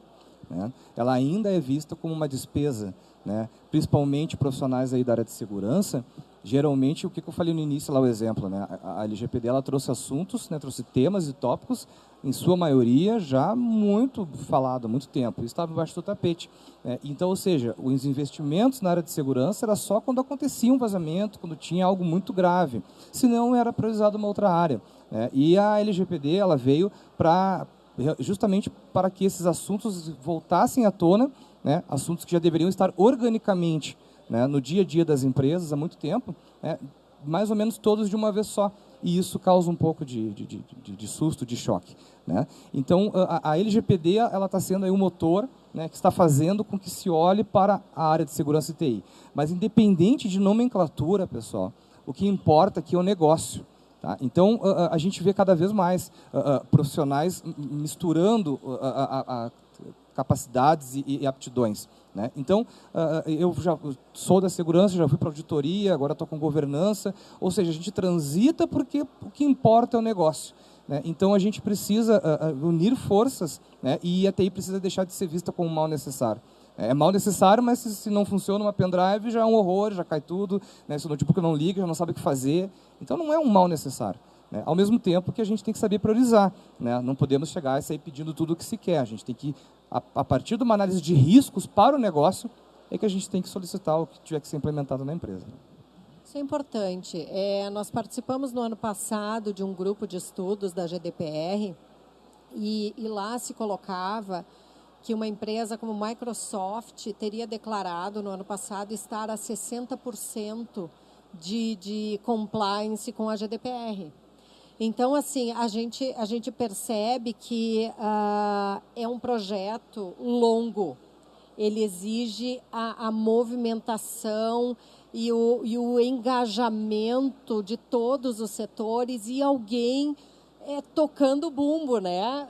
né? Ela ainda é vista como uma despesa, né? Principalmente profissionais aí da área de segurança. Geralmente, o que eu falei no início, lá o exemplo, né? A LGPD ela trouxe assuntos, né? Trouxe temas e tópicos, em sua maioria, já muito falado há muito tempo. Isso estava embaixo do tapete, né? Então, ou seja, os investimentos na área de segurança era só quando acontecia um vazamento, quando tinha algo muito grave. Senão, era priorizado uma outra área, né? E a LGPD ela veio justamente para que esses assuntos voltassem à tona, né? Assuntos que já deveriam estar organicamente, né, no dia a dia das empresas há muito tempo, né, mais ou menos todos de uma vez só. E isso causa um pouco de susto, de choque, né? Então, a LGPD está sendo aí um motor, né, que está fazendo com que se olhe para a área de segurança e TI. Mas, independente de nomenclatura, pessoal, o que importa aqui é o negócio. Tá? Então, a gente vê cada vez mais profissionais misturando capacidades e aptidões, né? Então, eu já sou da segurança, já fui para auditoria, agora estou com governança, ou seja, a gente transita porque o que importa é o negócio, né? Então, a gente precisa unir forças, né? E a TI precisa deixar de ser vista como um mal necessário. É mal necessário, mas se não funciona uma pendrive, já é um horror, já cai tudo, né? Se o notebook não liga, já não sabe o que fazer. Então, não é um mal necessário, né? Ao mesmo tempo que a gente tem que saber priorizar, né? Não podemos chegar e sair pedindo tudo o que se quer. A gente tem que, a partir de uma análise de riscos para o negócio, é que a gente tem que solicitar o que tiver que ser implementado na empresa. Isso é importante. Nós participamos no ano passado de um grupo de estudos da GDPR e lá se colocava que uma empresa como Microsoft teria declarado no ano passado estar a 60% de compliance com a GDPR. Então, assim, a gente percebe que é um projeto longo. Ele exige a movimentação e o engajamento de todos os setores e alguém tocando o bumbo, né?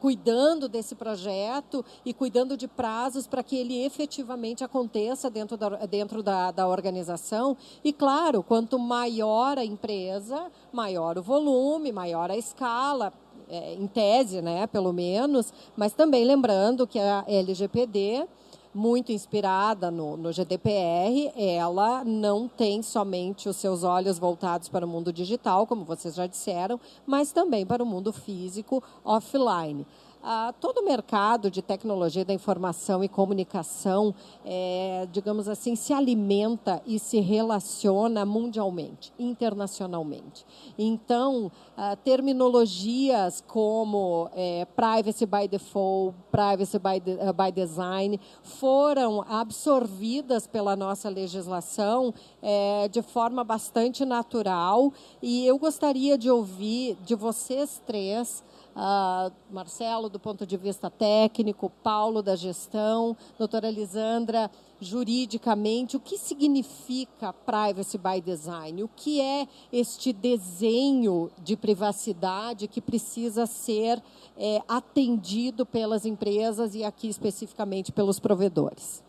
Cuidando desse projeto e cuidando de prazos para que ele efetivamente aconteça dentro da organização. E, claro, quanto maior a empresa, maior o volume, maior a escala, em tese, né, pelo menos, mas também lembrando que a LGPD, muito inspirada no GDPR, ela não tem somente os seus olhos voltados para o mundo digital, como vocês já disseram, mas também para o mundo físico offline. Todo o mercado de tecnologia da informação e comunicação, digamos assim, se alimenta e se relaciona mundialmente, internacionalmente. Então, terminologias como privacy by default, privacy by design, foram absorvidas pela nossa legislação de forma bastante natural. E eu gostaria de ouvir de vocês três, Marcelo, do ponto de vista técnico, Paulo, da gestão, doutora Lisandra, juridicamente, o que significa privacy by design? O que é este desenho de privacidade que precisa ser atendido pelas empresas e aqui especificamente pelos provedores?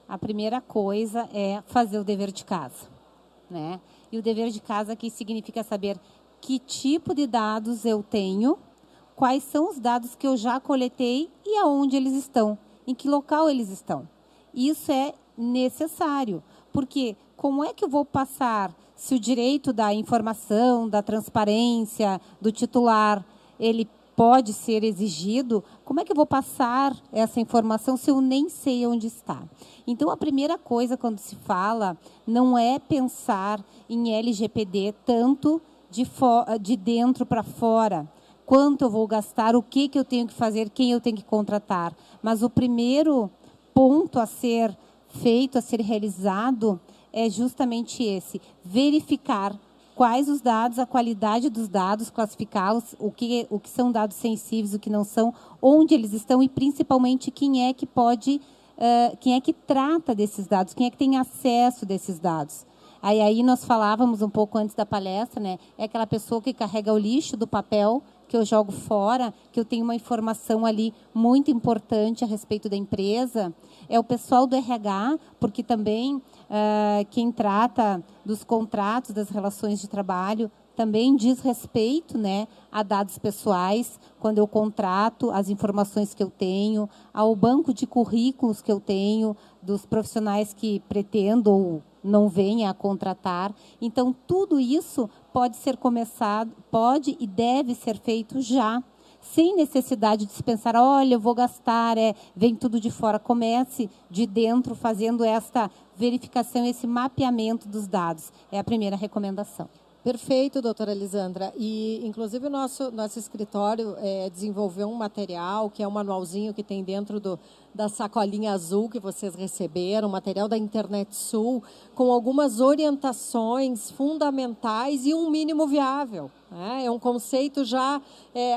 A primeira coisa é fazer o dever de casa, né? E o dever de casa aqui significa saber que tipo de dados eu tenho, quais são os dados que eu já coletei e aonde eles estão, em que local eles estão. Isso é necessário, porque como é que eu vou passar se o direito da informação, da transparência, do titular, ele pode ser exigido, como é que eu vou passar essa informação se eu nem sei onde está? Então, a primeira coisa quando se fala não é pensar em LGPD tanto de dentro para fora, quanto eu vou gastar, o que eu tenho que fazer, quem eu tenho que contratar. Mas o primeiro ponto a ser feito, a ser realizado, é justamente esse: verificar quais os dados, a qualidade dos dados, classificá-los, o que são dados sensíveis, o que não são, onde eles estão e, principalmente, quem é que pode, quem é que trata desses dados, quem é que tem acesso desses dados. Aí nós falávamos um pouco antes da palestra, né? É aquela pessoa que carrega o lixo do papel que eu jogo fora, que eu tenho uma informação ali muito importante a respeito da empresa. É o pessoal do RH, porque também quem trata dos contratos, das relações de trabalho, também diz respeito, né, a dados pessoais, quando eu contrato, as informações que eu tenho, ao banco de currículos que eu tenho, dos profissionais que pretendo ou não venha a contratar. Então, tudo isso pode ser começado, pode e deve ser feito já, sem necessidade de se pensar, olha, eu vou gastar, vem tudo de fora. Comece de dentro, fazendo esta verificação, esse mapeamento dos dados. É a primeira recomendação. Perfeito, doutora Lisandra. E, inclusive, o nosso escritório desenvolveu um material, que é um manualzinho que tem dentro da sacolinha azul que vocês receberam, material da Internet Sul, com algumas orientações fundamentais e um mínimo viável. É um conceito já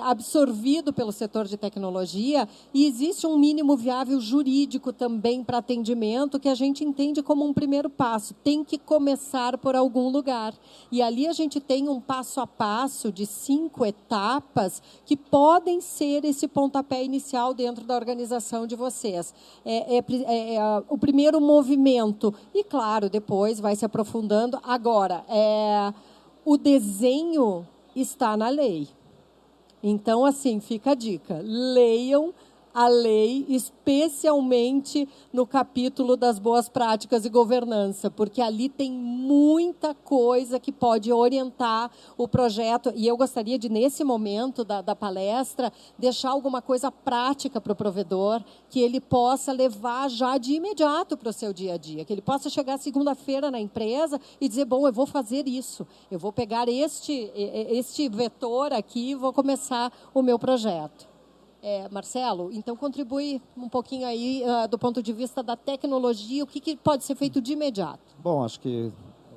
absorvido pelo setor de tecnologia e existe um mínimo viável jurídico também para atendimento que a gente entende como um primeiro passo. Tem que começar por algum lugar. E ali a gente tem um passo a passo de 5 etapas que podem ser esse pontapé inicial dentro da organização de vocês. O primeiro movimento. E, claro, depois vai se aprofundando. Agora, o desenho está na lei. Então, assim, fica a dica. Leiam a lei, especialmente no capítulo das boas práticas e governança, porque ali tem muita coisa que pode orientar o projeto. E eu gostaria de, nesse momento da palestra, deixar alguma coisa prática para o provedor, que ele possa levar já de imediato para o seu dia a dia, que ele possa chegar segunda-feira na empresa e dizer, bom, eu vou fazer isso, eu vou pegar este vetor aqui e vou começar o meu projeto. Marcelo, então contribui um pouquinho aí do ponto de vista da tecnologia, o que pode ser feito de imediato? Bom, acho que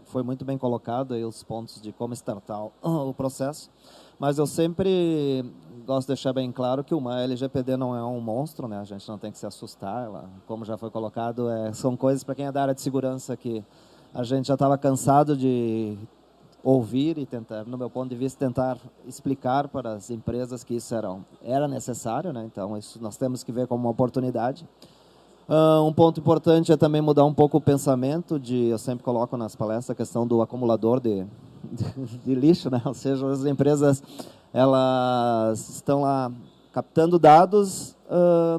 foi muito bem colocado aí os pontos de como startar o processo, mas eu sempre gosto de deixar bem claro que uma LGPD não é um monstro, né? A gente não tem que se assustar, como já foi colocado, são coisas para quem é da área de segurança que a gente já estava cansado de ouvir e tentar, no meu ponto de vista, tentar explicar para as empresas que isso era necessário, né? Então, isso nós temos que ver como uma oportunidade. Um ponto importante é também mudar um pouco o pensamento eu sempre coloco nas palestras a questão do acumulador de lixo, né? Ou seja, as empresas, elas estão lá captando dados,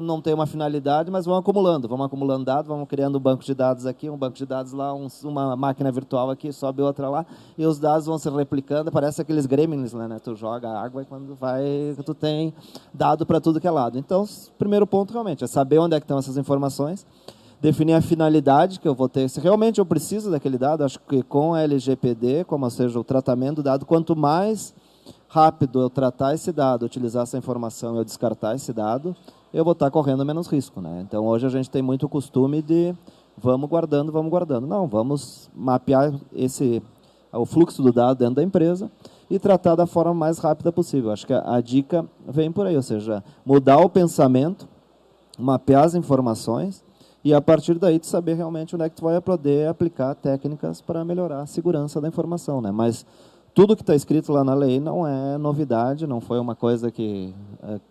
não tem uma finalidade, mas vamos acumulando dados, vamos criando um banco de dados aqui, um banco de dados lá, uma máquina virtual aqui, sobe outra lá, e os dados vão se replicando, parece aqueles gremlins, né? Tu joga água e quando tu tem dado para tudo que é lado. Então, o primeiro ponto realmente é saber onde é que estão essas informações, definir a finalidade que eu vou ter, se realmente eu preciso daquele dado. Acho que com a LGPD, como seja o tratamento do dado, quanto mais rápido eu tratar esse dado, utilizar essa informação e eu descartar esse dado, eu vou estar correndo menos risco, né? Então, hoje a gente tem muito o costume de vamos guardando. Não, vamos mapear o fluxo do dado dentro da empresa e tratar da forma mais rápida possível. Acho que a dica vem por aí, ou seja, mudar o pensamento, mapear as informações e, a partir daí, de saber realmente onde é que tu vai poder aplicar técnicas para melhorar a segurança da informação, né? Mas tudo que está escrito lá na lei não é novidade, não foi uma coisa que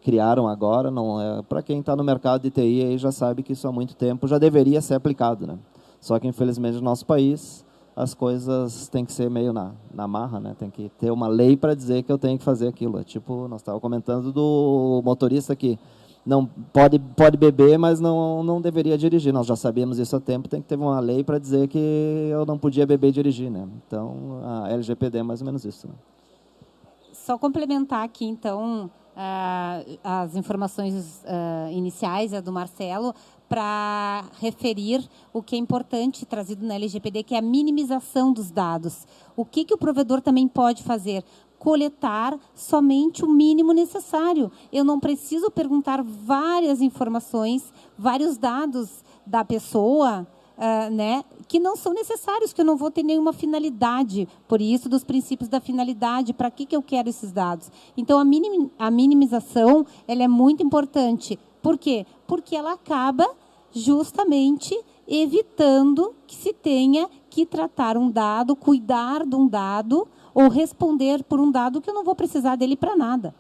criaram agora, não é. Para quem está no mercado de TI aí já sabe que isso há muito tempo já deveria ser aplicado, né? Só que, infelizmente, no nosso país, as coisas têm que ser meio na marra, né? Tem que ter uma lei para dizer que eu tenho que fazer aquilo. Tipo, nós estávamos comentando do motorista que não pode beber, mas não deveria dirigir. Nós já sabíamos isso há tempo, tem que ter uma lei para dizer que eu não podia beber e dirigir, né? Então, a LGPD é mais ou menos isso, né? Só complementar aqui, então, as informações iniciais do Marcelo, para referir o que é importante trazido na LGPD, que é a minimização dos dados. O que o provedor também pode fazer? Coletar somente o mínimo necessário. Eu não preciso perguntar várias informações, vários dados da pessoa, né, que não são necessários, que eu não vou ter nenhuma finalidade. Por isso, dos princípios da finalidade, para que eu quero esses dados? Então, a minimização ela é muito importante. Por quê? Porque ela acaba justamente evitando que se tenha que tratar um dado, cuidar de um dado, ou responder por um dado que eu não vou precisar dele para nada.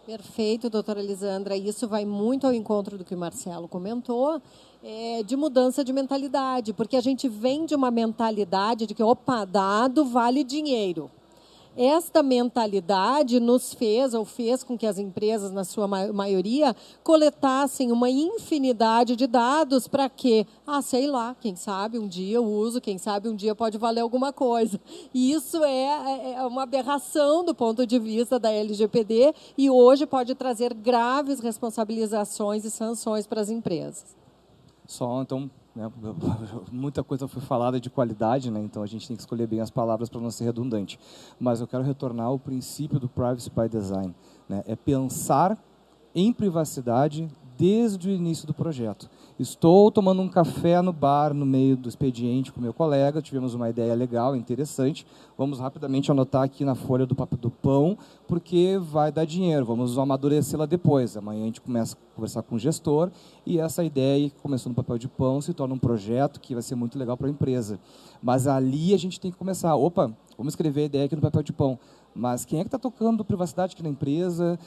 Perfeito, doutora Elisandra. Isso vai muito ao encontro do que o Marcelo comentou, de mudança de mentalidade, porque a gente vem de uma mentalidade de que, opa, dado vale dinheiro. Esta mentalidade fez com que as empresas, na sua maioria, coletassem uma infinidade de dados para quê? Sei lá, quem sabe um dia eu uso, quem sabe um dia pode valer alguma coisa. E isso é uma aberração do ponto de vista da LGPD e hoje pode trazer graves responsabilizações e sanções para as empresas. Então, né, muita coisa foi falada de qualidade, né? Então a gente tem que escolher bem as palavras para não ser redundante. Mas eu quero retornar ao princípio do Privacy by Design, né? É pensar em privacidade desde o início do projeto. Estou tomando um café no bar, no meio do expediente com meu colega, tivemos uma ideia legal, interessante, vamos rapidamente anotar aqui na folha do papel do pão, porque vai dar dinheiro, vamos amadurecê-la depois. Amanhã a gente começa a conversar com o gestor e essa ideia que começou no papel de pão se torna um projeto que vai ser muito legal para a empresa. Mas ali a gente tem que começar, vamos escrever a ideia aqui no papel de pão. Mas quem é que está tocando privacidade aqui na empresa?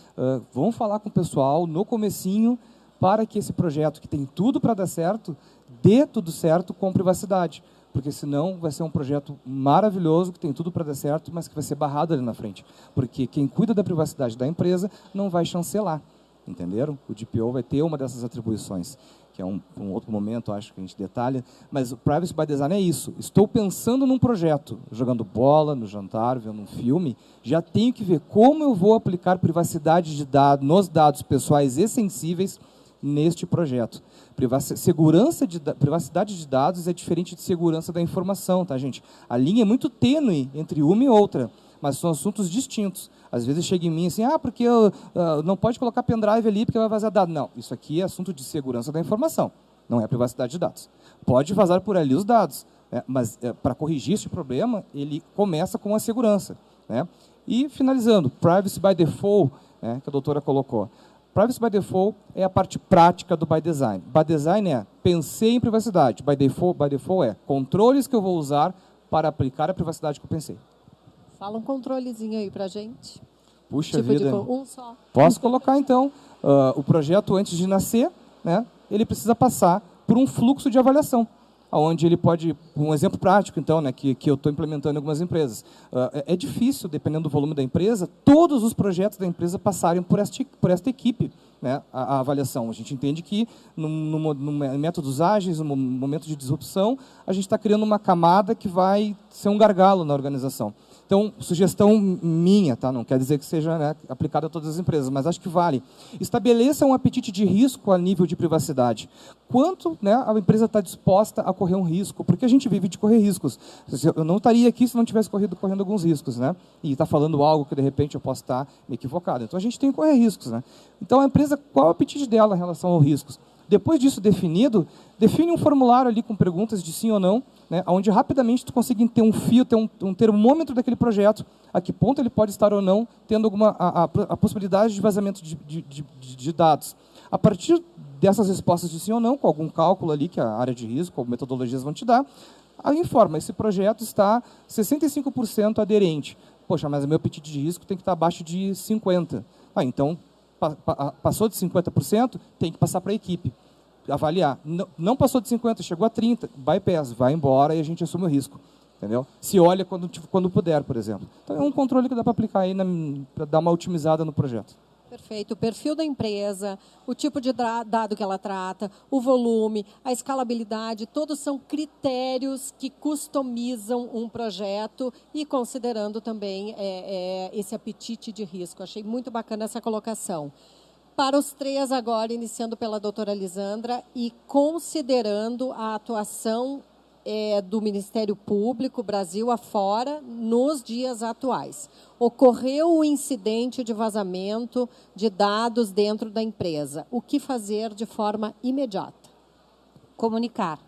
Vamos falar com o pessoal no comecinho, para que esse projeto, que tem tudo para dar certo, dê tudo certo com privacidade. Porque senão vai ser um projeto maravilhoso, que tem tudo para dar certo, mas que vai ser barrado ali na frente. Porque quem cuida da privacidade da empresa não vai chancelar. entenderam? O DPO vai ter uma dessas atribuições, que é um outro momento, acho que a gente detalha, mas o Privacy by Design é isso. Estou pensando num projeto, jogando bola, no jantar, vendo um filme, já tenho que ver como eu vou aplicar privacidade de dados, nos dados pessoais e sensíveis neste projeto. Privacidade de dados é diferente de segurança da informação, tá, gente? A linha é muito tênue entre uma e outra, mas são assuntos distintos. Às vezes chega em mim assim, porque não pode colocar pendrive ali porque vai vazar dados. Não, isso aqui é assunto de segurança da informação, não é privacidade de dados. Pode vazar por ali os dados, né? Mas para corrigir esse problema, ele começa com a segurança, né? E finalizando, Privacy by Default, né, que a doutora colocou. Privacy by Default é a parte prática do by design. By design é pensei em privacidade. By default é controles que eu vou usar para aplicar a privacidade que eu pensei. Fala um controlezinho aí pra gente. Puxa tipo vida. Um só. Posso colocar, então. O projeto, antes de nascer, né, ele precisa passar por um fluxo de avaliação, onde ele pode... Um exemplo prático, então, né, que eu estou implementando em algumas empresas. É difícil, dependendo do volume da empresa, todos os projetos da empresa passarem por esta equipe, né, a avaliação. A gente entende que, no métodos ágeis, no momento de disrupção, a gente está criando uma camada que vai ser um gargalo na organização. Então, sugestão minha, tá? Não quer dizer que seja, né, aplicada a todas as empresas, mas acho que vale. Estabeleça um apetite de risco a nível de privacidade. Quanto, né, a empresa está disposta a correr um risco? Porque a gente vive de correr riscos. Eu não estaria aqui se não tivesse correndo alguns riscos, né? E está falando algo que, de repente, eu posso estar me equivocado. Então, a gente tem que correr riscos, né? Então, a empresa, qual é o apetite dela em relação aos riscos? Depois disso definido, define um formulário ali com perguntas de sim ou não, né, onde rapidamente tu consegue ter um fio, ter um termômetro daquele projeto, a que ponto ele pode estar ou não, tendo a possibilidade de vazamento de dados. A partir dessas respostas de sim ou não, com algum cálculo ali que a área de risco, ou metodologias vão te dar, aí informa, esse projeto está 65% aderente. Poxa, mas o meu apetite de risco tem que estar abaixo de 50%. Então, passou de 50%, tem que passar para a equipe, avaliar. Não passou de 50%, chegou a 30%, bypass, vai embora e a gente assume o risco. Entendeu? Se olha quando puder, por exemplo. Então, é um controle que dá para aplicar aí para dar uma otimizada no projeto. Perfeito. O perfil da empresa, o tipo de dado que ela trata, o volume, a escalabilidade, todos são critérios que customizam um projeto e considerando também esse apetite de risco. Achei muito bacana essa colocação. Para os três agora, iniciando pela doutora Lisandra e considerando a atuação do Ministério Público, Brasil afora, nos dias atuais. Ocorreu o incidente de vazamento de dados dentro da empresa. O que fazer de forma imediata? Comunicar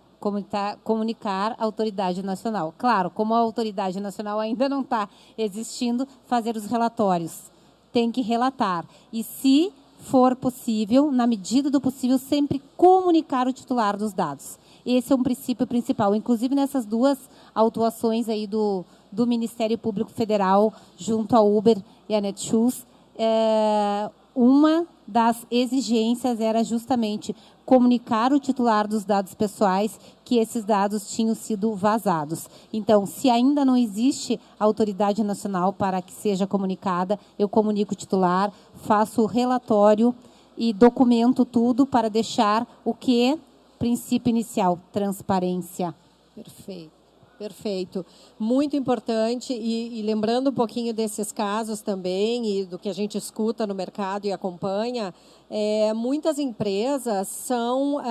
à autoridade nacional. Claro, como a autoridade nacional ainda não está existindo, fazer os relatórios. Tem que relatar. E se for possível, na medida do possível, sempre comunicar o titular dos dados. Esse é um princípio principal. Inclusive, nessas duas autuações aí do Ministério Público Federal, junto à Uber e à Netshoes, uma das exigências era justamente comunicar o titular dos dados pessoais que esses dados tinham sido vazados. Então, se ainda não existe autoridade nacional para que seja comunicada, eu comunico o titular, faço o relatório e documento tudo para deixar o que princípio inicial, transparência. Perfeito, perfeito. Muito importante, e lembrando um pouquinho desses casos também, e do que a gente escuta no mercado e acompanha, muitas empresas são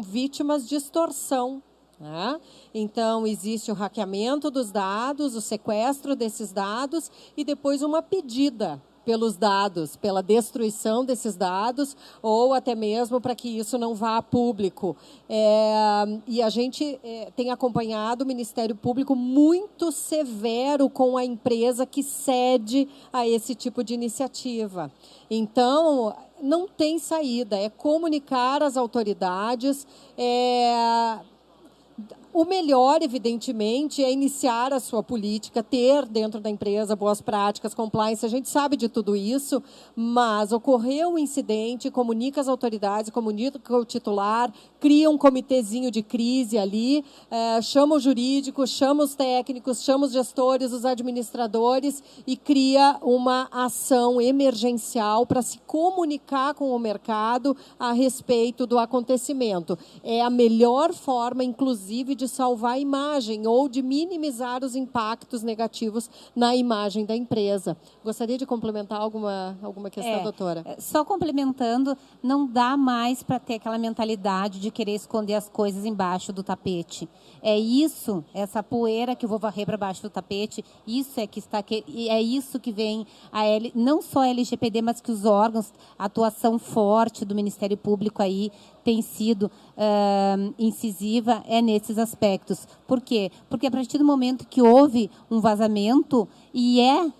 vítimas de extorsão. Né? Então, existe o hackeamento dos dados, o sequestro desses dados, e depois uma pedida pelos dados, pela destruição desses dados, ou até mesmo para que isso não vá a público. E a gente tem acompanhado o Ministério Público muito severo com a empresa que cede a esse tipo de iniciativa. Então, não tem saída, é comunicar às autoridades, O melhor, evidentemente, é iniciar a sua política, ter dentro da empresa boas práticas, compliance, a gente sabe de tudo isso, mas ocorreu um incidente, comunica as autoridades, comunica o titular, cria um comitêzinho de crise ali, chama o jurídico, chama os técnicos, chama os gestores, os administradores e cria uma ação emergencial para se comunicar com o mercado a respeito do acontecimento. É a melhor forma, inclusive, de salvar a imagem ou de minimizar os impactos negativos na imagem da empresa. Gostaria de complementar alguma questão, doutora? Só complementando, não dá mais para ter aquela mentalidade de querer esconder as coisas embaixo do tapete. É isso, essa poeira que eu vou varrer para baixo do tapete, isso é isso que vem não só a LGPD, mas que os órgãos, a atuação forte do Ministério Público aí tem sido incisiva nesses aspectos. Por quê? Porque a partir do momento que houve um vazamento e é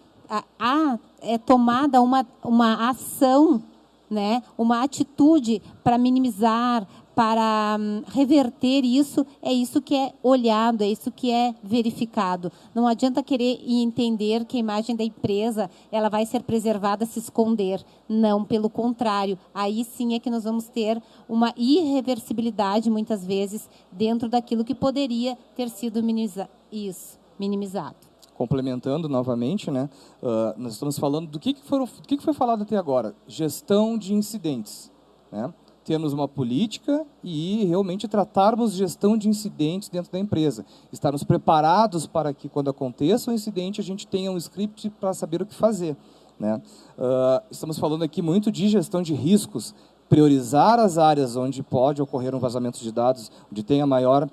tomada uma ação, né, uma atitude para minimizar, para reverter isso, é isso que é olhado, é isso que é verificado. Não adianta querer entender que a imagem da empresa ela vai ser preservada, se esconder. Não, pelo contrário. Aí sim é que nós vamos ter uma irreversibilidade, muitas vezes, dentro daquilo que poderia ter sido minimizado. Complementando novamente, né, nós estamos falando do que foi falado até agora. Gestão de incidentes, né? Termos uma política e realmente tratarmos gestão de incidentes dentro da empresa. Estarmos preparados para que, quando aconteça um incidente, a gente tenha um script para saber o que fazer, né? Estamos falando aqui muito de gestão de riscos, priorizar as áreas onde pode ocorrer um vazamento de dados, onde tem a maior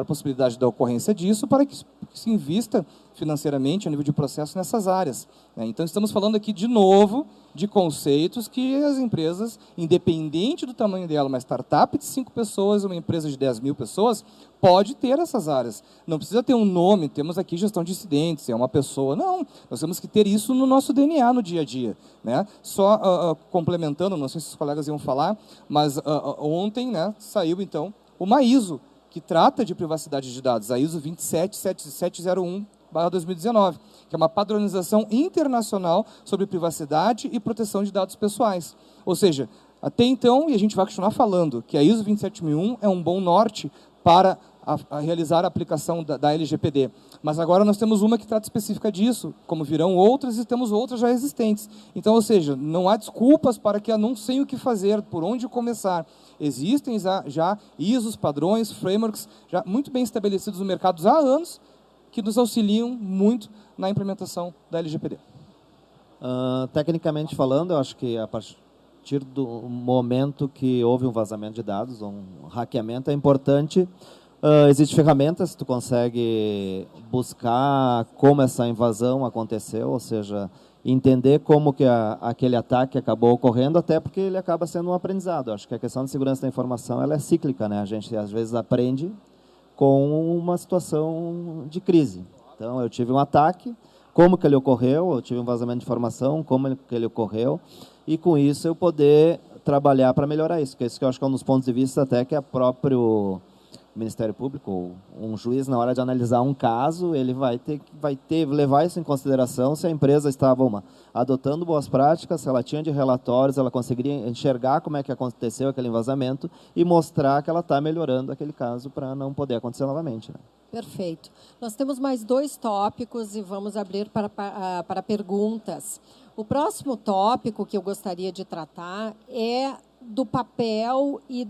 possibilidade da ocorrência disso, para que se invista financeiramente, a nível de processo, nessas áreas, né? Então, estamos falando aqui, de novo, de conceitos que as empresas, independente do tamanho dela, uma startup de 5 pessoas, uma empresa de 10 mil pessoas, pode ter essas áreas. Não precisa ter um nome, temos aqui gestão de incidentes, é uma pessoa. Não, nós temos que ter isso no nosso DNA, no dia a dia, né? Só complementando, não sei se os colegas iam falar, mas ontem, né, saiu, então, uma ISO, que trata de privacidade de dados, a ISO 27701/2019, que é uma padronização internacional sobre privacidade e proteção de dados pessoais. Ou seja, até então, e a gente vai continuar falando, que a ISO 27001 é um bom norte para realizar a aplicação da LGPD. Mas agora nós temos uma que trata específica disso, como virão outras, e temos outras já existentes. Então, ou seja, não há desculpas para que eu não sei o que fazer, por onde começar. Existem já ISOs, padrões, frameworks, já muito bem estabelecidos no mercado há anos, que nos auxiliam muito na implementação da LGPD. Tecnicamente falando, eu acho que a partir do momento que houve um vazamento de dados, um hackeamento, é importante. Existem ferramentas, tu consegue buscar como essa invasão aconteceu, ou seja, entender como que aquele ataque acabou ocorrendo, até porque ele acaba sendo um aprendizado. Acho que a questão de segurança da informação ela é cíclica, né? A gente às vezes aprende com uma situação de crise. Então, eu tive um ataque, como que ele ocorreu, eu tive um vazamento de informação, como que ele ocorreu, e com isso eu poder trabalhar para melhorar isso, que é isso que eu acho que é um dos pontos de vista até que é próprio Ministério Público, um juiz, na hora de analisar um caso, ele vai levar isso em consideração se a empresa estava adotando boas práticas, se ela tinha de relatórios, ela conseguiria enxergar como é que aconteceu aquele vazamento e mostrar que ela está melhorando aquele caso para não poder acontecer novamente, né? Perfeito. Nós temos mais 2 tópicos e vamos abrir para perguntas. O próximo tópico que eu gostaria de tratar é do papel e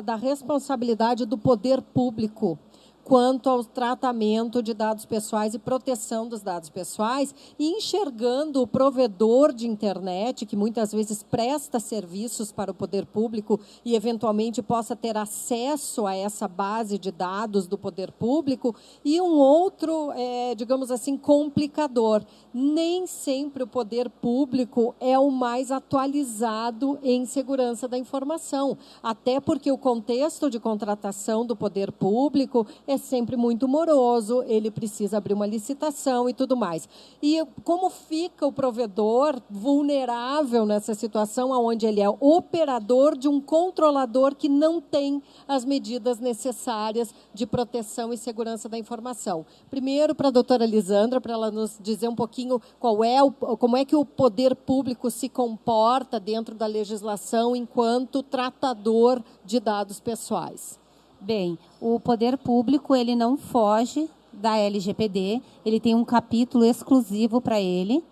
da responsabilidade do poder público quanto ao tratamento de dados pessoais e proteção dos dados pessoais, e enxergando o provedor de internet, que muitas vezes presta serviços para o poder público e, eventualmente, possa ter acesso a essa base de dados do poder público, e um outro, digamos assim, complicador. Nem sempre o poder público é o mais atualizado em segurança da informação, até porque o contexto de contratação do poder público é é sempre muito moroso, ele precisa abrir uma licitação e tudo mais. E como fica o provedor vulnerável nessa situação, onde ele é operador de um controlador que não tem as medidas necessárias de proteção e segurança da informação? Primeiro, para a doutora Lisandra, para ela nos dizer um pouquinho como é que o poder público se comporta dentro da legislação enquanto tratador de dados pessoais. Bem, o poder público ele não foge da LGPD, ele tem um capítulo exclusivo para ele.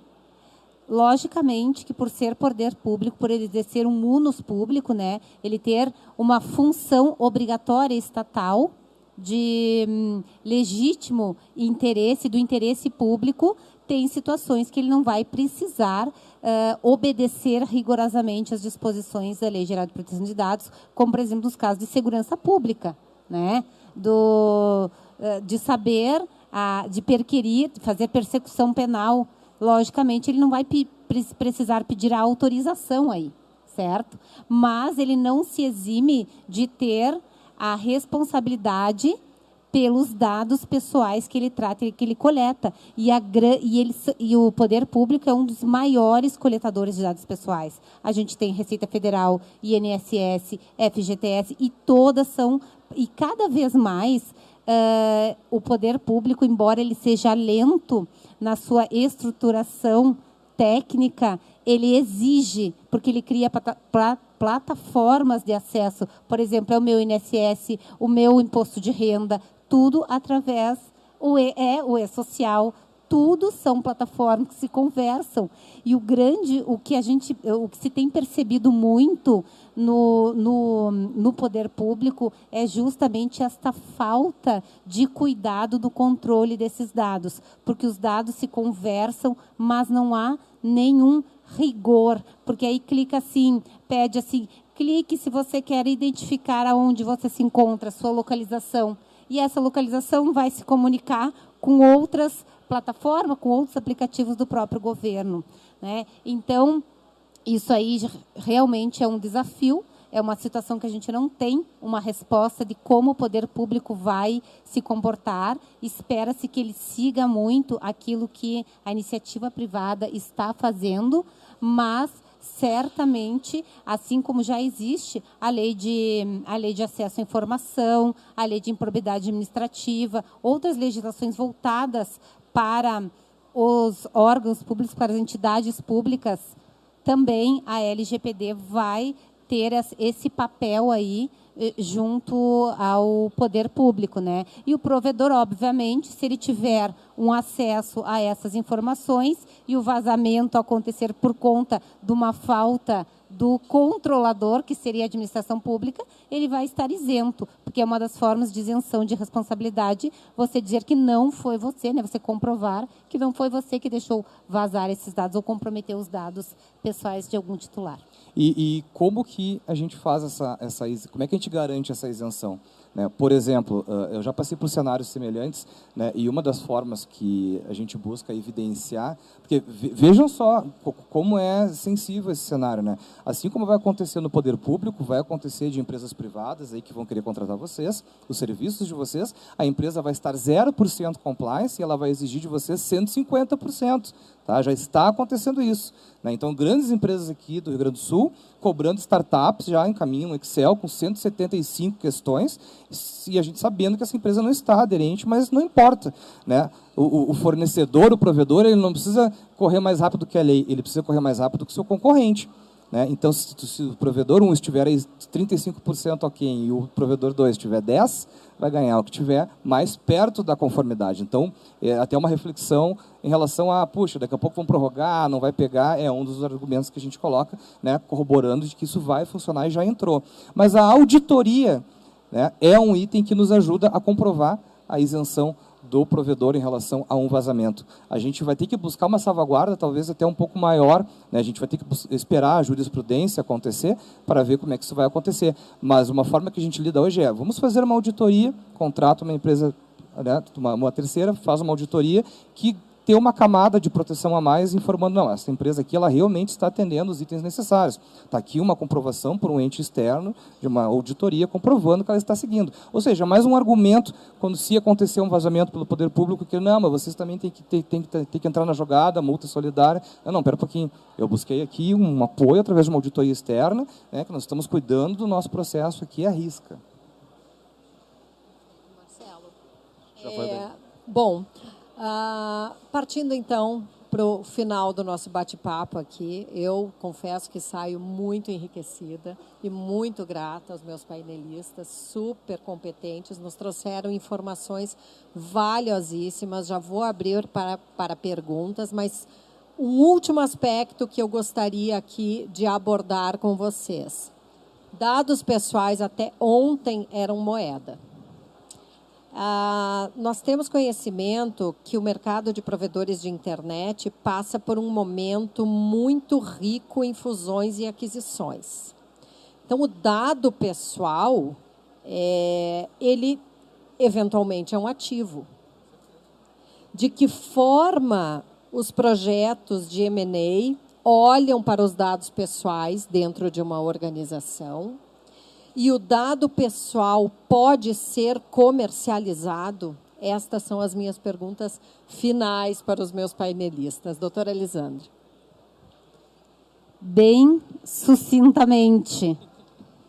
Logicamente que por ser poder público, por ele exercer um munus público, né, ele ter uma função obrigatória estatal de legítimo interesse, do interesse público, tem situações que ele não vai precisar obedecer rigorosamente às disposições da Lei Geral de Proteção de Dados, como, por exemplo, nos casos de segurança pública, né? De saber, de perquirir, fazer persecução penal. Logicamente, ele não vai precisar pedir a autorização aí, certo? Mas ele não se exime de ter a responsabilidade pelos dados pessoais que ele trata e que ele coleta. E o poder público é um dos maiores coletadores de dados pessoais. A gente tem Receita Federal, INSS, FGTS, e todas são... E cada vez mais, o poder público, embora ele seja lento na sua estruturação técnica, ele exige, porque ele cria plataformas de acesso. Por exemplo, é o meu INSS, o meu imposto de renda, tudo através o e-social, tudo são plataformas que se conversam. E o que se tem percebido muito no poder público é justamente esta falta de cuidado do controle desses dados, porque os dados se conversam, mas não há nenhum rigor, porque aí clica assim, pede assim, clique se você quer identificar aonde você se encontra, sua localização. E essa localização vai se comunicar com outras plataformas, com outros aplicativos do próprio governo, né? Então, isso aí realmente é um desafio, é uma situação que a gente não tem uma resposta de como o poder público vai se comportar. Espera-se que ele siga muito aquilo que a iniciativa privada está fazendo, mas certamente, assim como já existe a lei de acesso à informação, a lei de improbidade administrativa, outras legislações voltadas para os órgãos públicos, para as entidades públicas, também a LGPD vai ter esse papel aí junto ao poder público, né? E o provedor, obviamente, se ele tiver um acesso a essas informações e o vazamento acontecer por conta de uma falta do controlador, que seria a administração pública, ele vai estar isento, porque é uma das formas de isenção de responsabilidade você dizer que não foi você, né? Você comprovar que não foi você que deixou vazar esses dados ou comprometer os dados pessoais de algum titular. E como que a gente faz como é que a gente garante essa isenção? Né? Por exemplo, eu já passei por cenários semelhantes, né? E uma das formas que a gente busca evidenciar, porque vejam só como é sensível esse cenário, né? Assim como vai acontecer no poder público, vai acontecer de empresas privadas aí que vão querer contratar vocês, os serviços de vocês, a empresa vai estar 0% compliance e ela vai exigir de vocês 150%. Tá? Já está acontecendo isso, né? Então, grandes empresas aqui do Rio Grande do Sul, cobrando startups, já encaminham um Excel com 175 questões, e a gente sabendo que essa empresa não está aderente, mas não importa, né? O fornecedor, o provedor, ele não precisa correr mais rápido que a lei, ele precisa correr mais rápido que o seu concorrente. Né? Então, se o provedor 1 estiver aí 35% ok e o provedor 2 estiver 10%, vai ganhar o que estiver mais perto da conformidade. Então, até uma reflexão em relação a, puxa, daqui a pouco vão prorrogar, não vai pegar, é um dos argumentos que a gente coloca, né, corroborando de que isso vai funcionar e já entrou. Mas a auditoria, né, é um item que nos ajuda a comprovar a isenção do provedor em relação a um vazamento. A gente vai ter que buscar uma salvaguarda, talvez até um pouco maior, né? A gente vai ter que esperar a jurisprudência acontecer para ver como é que isso vai acontecer. Mas uma forma que a gente lida hoje é, vamos fazer uma auditoria, contrata uma empresa, né, uma terceira, faz uma auditoria que ter uma camada de proteção a mais informando, não, essa empresa aqui ela realmente está atendendo os itens necessários. Está aqui uma comprovação por um ente externo, de uma auditoria, comprovando que ela está seguindo. Ou seja, mais um argumento, quando se acontecer um vazamento pelo poder público, que não, mas vocês também têm que entrar na jogada, multa solidária. Não, pera um pouquinho, eu busquei aqui um apoio através de uma auditoria externa, né, que nós estamos cuidando do nosso processo aqui à risca. Marcelo. Bom, partindo então para o final do nosso bate-papo aqui, eu confesso que saio muito enriquecida e muito grata aos meus painelistas, super competentes, nos trouxeram informações valiosíssimas. Já vou abrir para perguntas, mas um último aspecto que eu gostaria aqui de abordar com vocês. Dados pessoais até ontem eram moeda. Nós temos conhecimento que o mercado de provedores de internet passa por um momento muito rico em fusões e aquisições. Então, o dado pessoal, ele eventualmente é um ativo. De que forma os projetos de M&A olham para os dados pessoais dentro de uma organização? E o dado pessoal pode ser comercializado? Estas são as minhas perguntas finais para os meus painelistas. Doutora Elisandra. Bem sucintamente,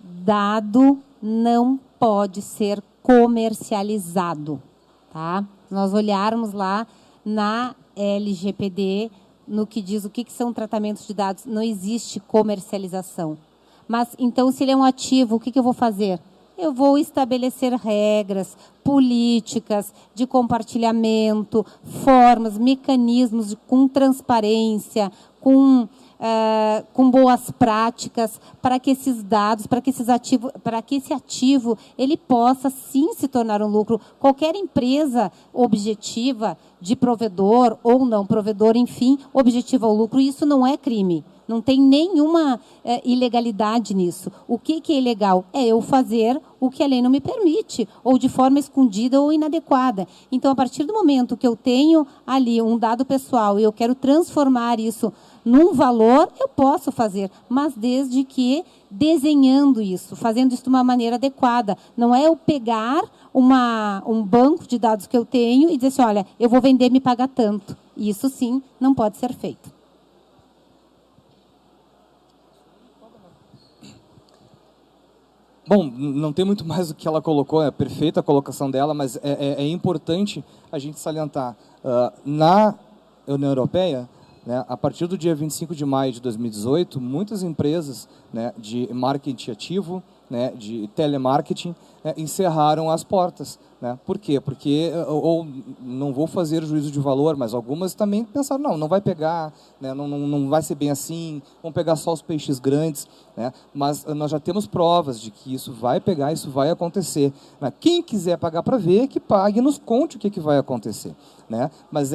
dado não pode ser comercializado. Tá? Nós olharmos lá na LGPD, no que diz o que são tratamentos de dados, não existe comercialização. Mas, então, se ele é um ativo, o que eu vou fazer? Eu vou estabelecer regras, políticas de compartilhamento, formas, mecanismos com transparência, com boas práticas, para que esses dados, para que esse ativo ele possa sim se tornar um lucro. Qualquer empresa objetiva de provedor ou não provedor, enfim, objetiva ao lucro, isso não é crime. Não tem nenhuma ilegalidade nisso. O que é ilegal? É eu fazer o que a lei não me permite, ou de forma escondida ou inadequada. Então, a partir do momento que eu tenho ali um dado pessoal e eu quero transformar isso num valor, eu posso fazer, mas desde que desenhando isso, fazendo isso de uma maneira adequada. Não é eu pegar um banco de dados que eu tenho e dizer assim, olha, eu vou vender, me paga tanto. Isso, sim, não pode ser feito. Bom, não tem muito mais o que ela colocou, é perfeita a colocação dela, mas é importante a gente salientar. Na União Europeia, né, a partir do dia 25 de maio de 2018, muitas empresas, né, de marketing ativo, né, de telemarketing, encerraram as portas. Né? Por quê? Porque, ou não vou fazer juízo de valor, mas algumas também pensaram, não vai pegar, né? não vai ser bem assim, vão pegar só os peixes grandes. Né? Mas nós já temos provas de que isso vai pegar, isso vai acontecer. Né? Quem quiser pagar para ver, que pague e nos conte o que vai acontecer. Né? Mas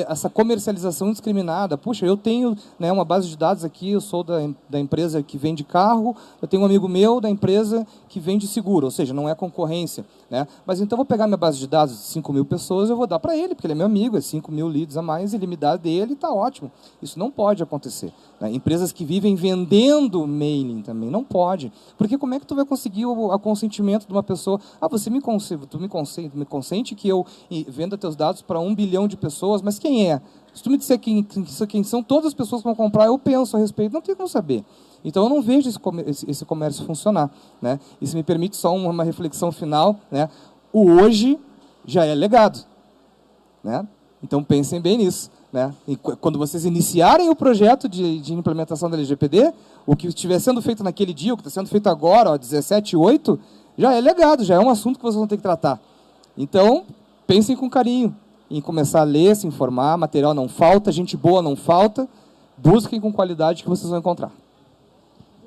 essa comercialização indiscriminada, puxa, eu tenho, né, uma base de dados aqui, eu sou da empresa que vende carro, eu tenho um amigo meu da empresa que vende seguro, ou seja, não é concorrência. Né? Mas então eu vou pegar minha base de dados de 5.000 pessoas, eu vou dar para ele, porque ele é meu amigo, é 5.000 leads a mais, ele me dá dele e está ótimo. Isso não pode acontecer. Né? Empresas que vivem vendendo mailing também, não pode. Porque como é que tu vai conseguir o consentimento de uma pessoa? Você me consente que eu venda teus dados para 1 bilhão de pessoas, mas quem é? Se tu me disser quem são todas as pessoas que vão comprar, eu penso a respeito, não tenho como saber. Então, eu não vejo esse comércio funcionar. Né? Isso me permite só uma reflexão final. Né? O hoje já é legado. Né? Então, pensem bem nisso. Né? E quando vocês iniciarem o projeto de implementação da LGPD, o que estiver sendo feito naquele dia, o que está sendo feito agora, 17/8, já é legado, já é um assunto que vocês vão ter que tratar. Então, pensem com carinho em começar a ler, se informar, material não falta, gente boa não falta, busquem com qualidade que vocês vão encontrar.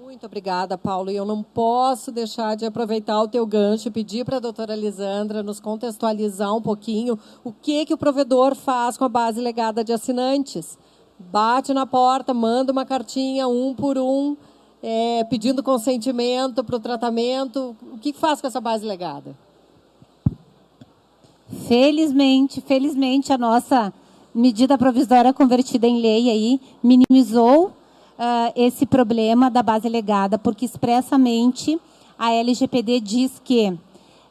Muito obrigada, Paulo. E eu não posso deixar de aproveitar o teu gancho e pedir para a doutora Elisandra nos contextualizar um pouquinho o que o provedor faz com a base legada de assinantes. Bate na porta, manda uma cartinha, um por um, pedindo consentimento para o tratamento. O que faz com essa base legada? Felizmente, a nossa medida provisória convertida em lei aí minimizou esse problema da base legada, porque expressamente a LGPD diz que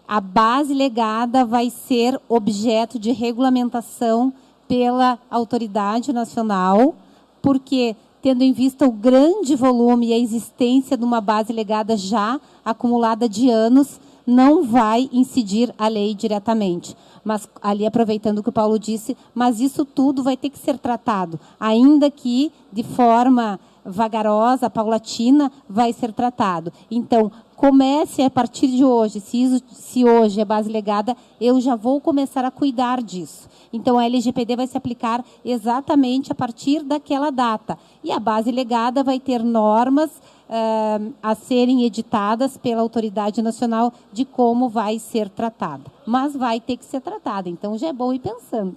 a base legada vai ser objeto de regulamentação pela autoridade nacional, porque, tendo em vista o grande volume e a existência de uma base legada já acumulada de anos, não vai incidir a lei diretamente. Mas, ali, aproveitando o que o Paulo disse, mas isso tudo vai ter que ser tratado, ainda que de forma vagarosa, paulatina, vai ser tratado. Então, comece a partir de hoje, se hoje é base legada, eu já vou começar a cuidar disso. Então, a LGPD vai se aplicar exatamente a partir daquela data. E a base legada vai ter normas a serem editadas pela autoridade nacional de como vai ser tratada. Mas vai ter que ser tratada, então já é bom ir pensando.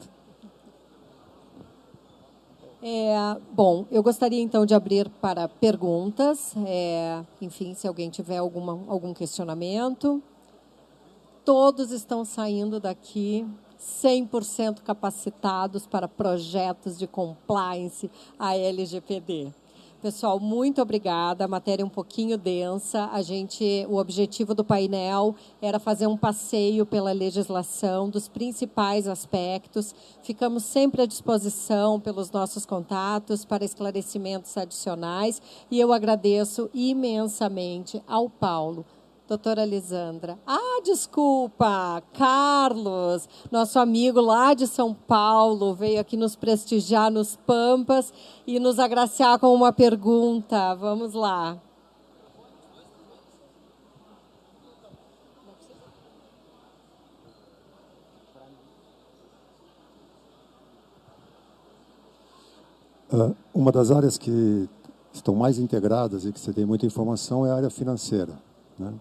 Bom, eu gostaria então de abrir para perguntas. Enfim, se alguém tiver algum questionamento. Todos estão saindo daqui 100% capacitados para projetos de compliance à LGPD. Pessoal, muito obrigada. A matéria é um pouquinho densa. O objetivo do painel era fazer um passeio pela legislação, dos principais aspectos. Ficamos sempre à disposição pelos nossos contatos para esclarecimentos adicionais. E eu agradeço imensamente ao Paulo, doutora Lisandra. Desculpa, Carlos, nosso amigo lá de São Paulo, veio aqui nos prestigiar nos Pampas e nos agraciar com uma pergunta. Vamos lá. Uma das áreas que estão mais integradas e que você tem muita informação é a área financeira, né?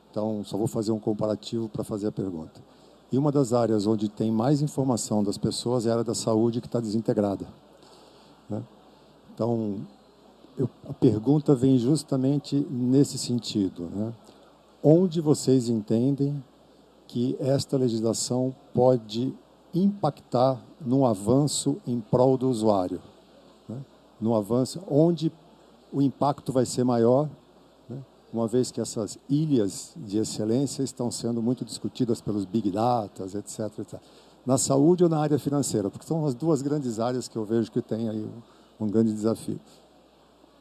Então, só vou fazer um comparativo para fazer a pergunta. E uma das áreas onde tem mais informação das pessoas é a área da saúde, que está desintegrada, né? Então, a pergunta vem justamente nesse sentido, né? Onde vocês entendem que esta legislação pode impactar no avanço em prol do usuário, né? No avanço, onde o impacto vai ser maior, uma vez que essas ilhas de excelência estão sendo muito discutidas pelos big data, etc, etc. Na saúde ou na área financeira? Porque são as duas grandes áreas que eu vejo que tem aí um grande desafio.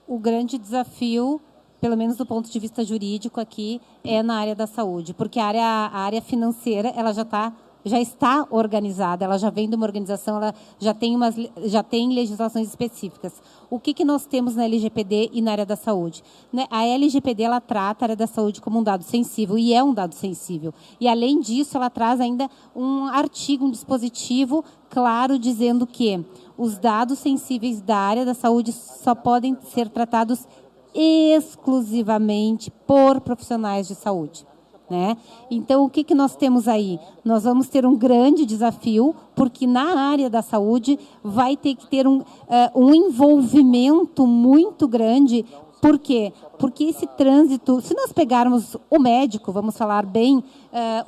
O grande desafio, pelo menos do ponto de vista jurídico aqui, é na área da saúde, porque a área financeira ela já está organizada, ela já vem de uma organização, ela já tem legislações específicas. O que nós temos na LGPD e na área da saúde? A LGPD ela trata a área da saúde como um dado sensível, e é um dado sensível. E, além disso, ela traz ainda um artigo, um dispositivo claro, dizendo que os dados sensíveis da área da saúde só podem ser tratados exclusivamente por profissionais de saúde, né? Então, o que nós temos aí? Nós vamos ter um grande desafio, porque na área da saúde vai ter que ter um envolvimento muito grande. Por quê? Porque esse trânsito, se nós pegarmos o médico, vamos falar bem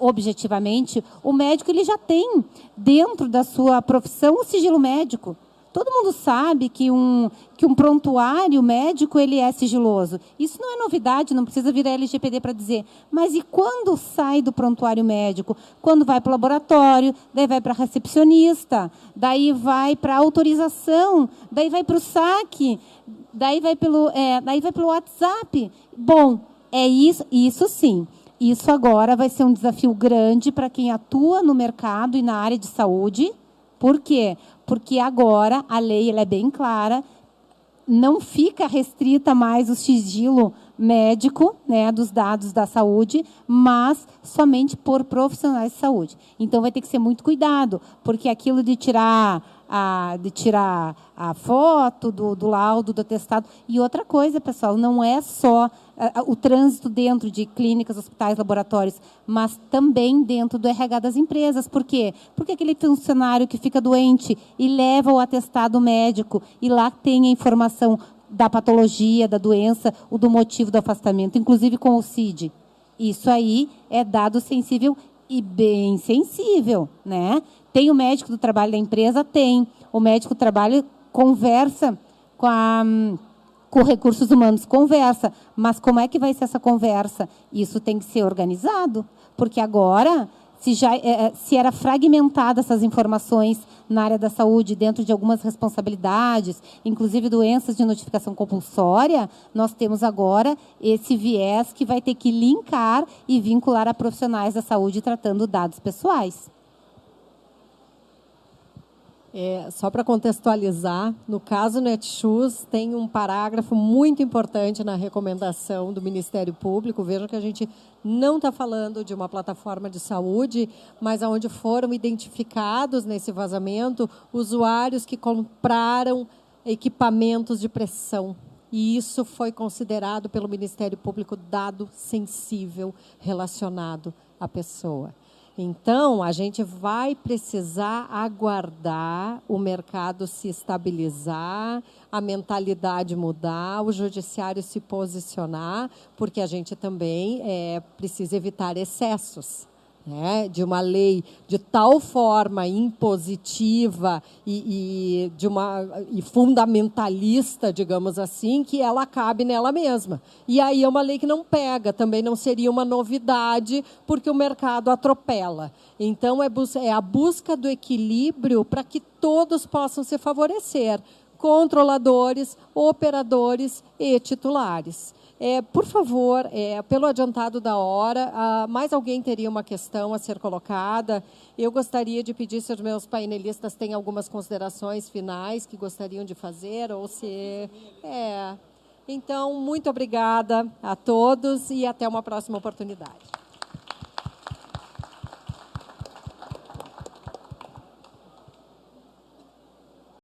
objetivamente, o médico ele já tem dentro da sua profissão o sigilo médico. Todo mundo sabe que um prontuário médico ele é sigiloso. Isso não é novidade, não precisa vir a LGPD para dizer. Mas e quando sai do prontuário médico? Quando vai para o laboratório, daí vai para a recepcionista, daí vai para a autorização, daí vai para o saque, daí vai pelo WhatsApp. Bom, é isso sim. Isso agora vai ser um desafio grande para quem atua no mercado e na área de saúde. Por quê? Porque agora a lei ela é bem clara, não fica restrita mais o sigilo médico, né, dos dados da saúde, mas somente por profissionais de saúde. Então, vai ter que ser muito cuidado, porque aquilo de tirar a foto do laudo, do atestado. E outra coisa, pessoal, não é só o trânsito dentro de clínicas, hospitais, laboratórios, mas também dentro do RH das empresas. Por quê? Porque aquele funcionário que fica doente e leva o atestado médico e lá tem a informação da patologia, da doença, ou do motivo do afastamento, inclusive com o CID. Isso aí é dado sensível e bem sensível, né? Tem o médico do trabalho da empresa? Tem. O médico trabalha, conversa com recursos humanos, conversa. Mas como é que vai ser essa conversa? Isso tem que ser organizado, porque agora, se era fragmentada essas informações na área da saúde, dentro de algumas responsabilidades, inclusive doenças de notificação compulsória, nós temos agora esse viés que vai ter que linkar e vincular a profissionais da saúde tratando dados pessoais. Só para contextualizar, no caso Netshoes, tem um parágrafo muito importante na recomendação do Ministério Público. Vejam que a gente não está falando de uma plataforma de saúde, mas onde foram identificados nesse vazamento usuários que compraram equipamentos de pressão. E isso foi considerado pelo Ministério Público dado sensível relacionado à pessoa. Então, a gente vai precisar aguardar o mercado se estabilizar, a mentalidade mudar, o judiciário se posicionar, porque a gente também precisa evitar excessos, né, de uma lei de tal forma impositiva e fundamentalista, digamos assim, que ela cabe nela mesma. E aí é uma lei que não pega, também não seria uma novidade, porque o mercado atropela. Então, é a busca do equilíbrio para que todos possam se favorecer, controladores, operadores e titulares. Por favor, pelo adiantado da hora, mais alguém teria uma questão a ser colocada? Eu gostaria de pedir se os meus painelistas têm algumas considerações finais que gostariam de fazer, ou se... Então, muito obrigada a todos e até uma próxima oportunidade.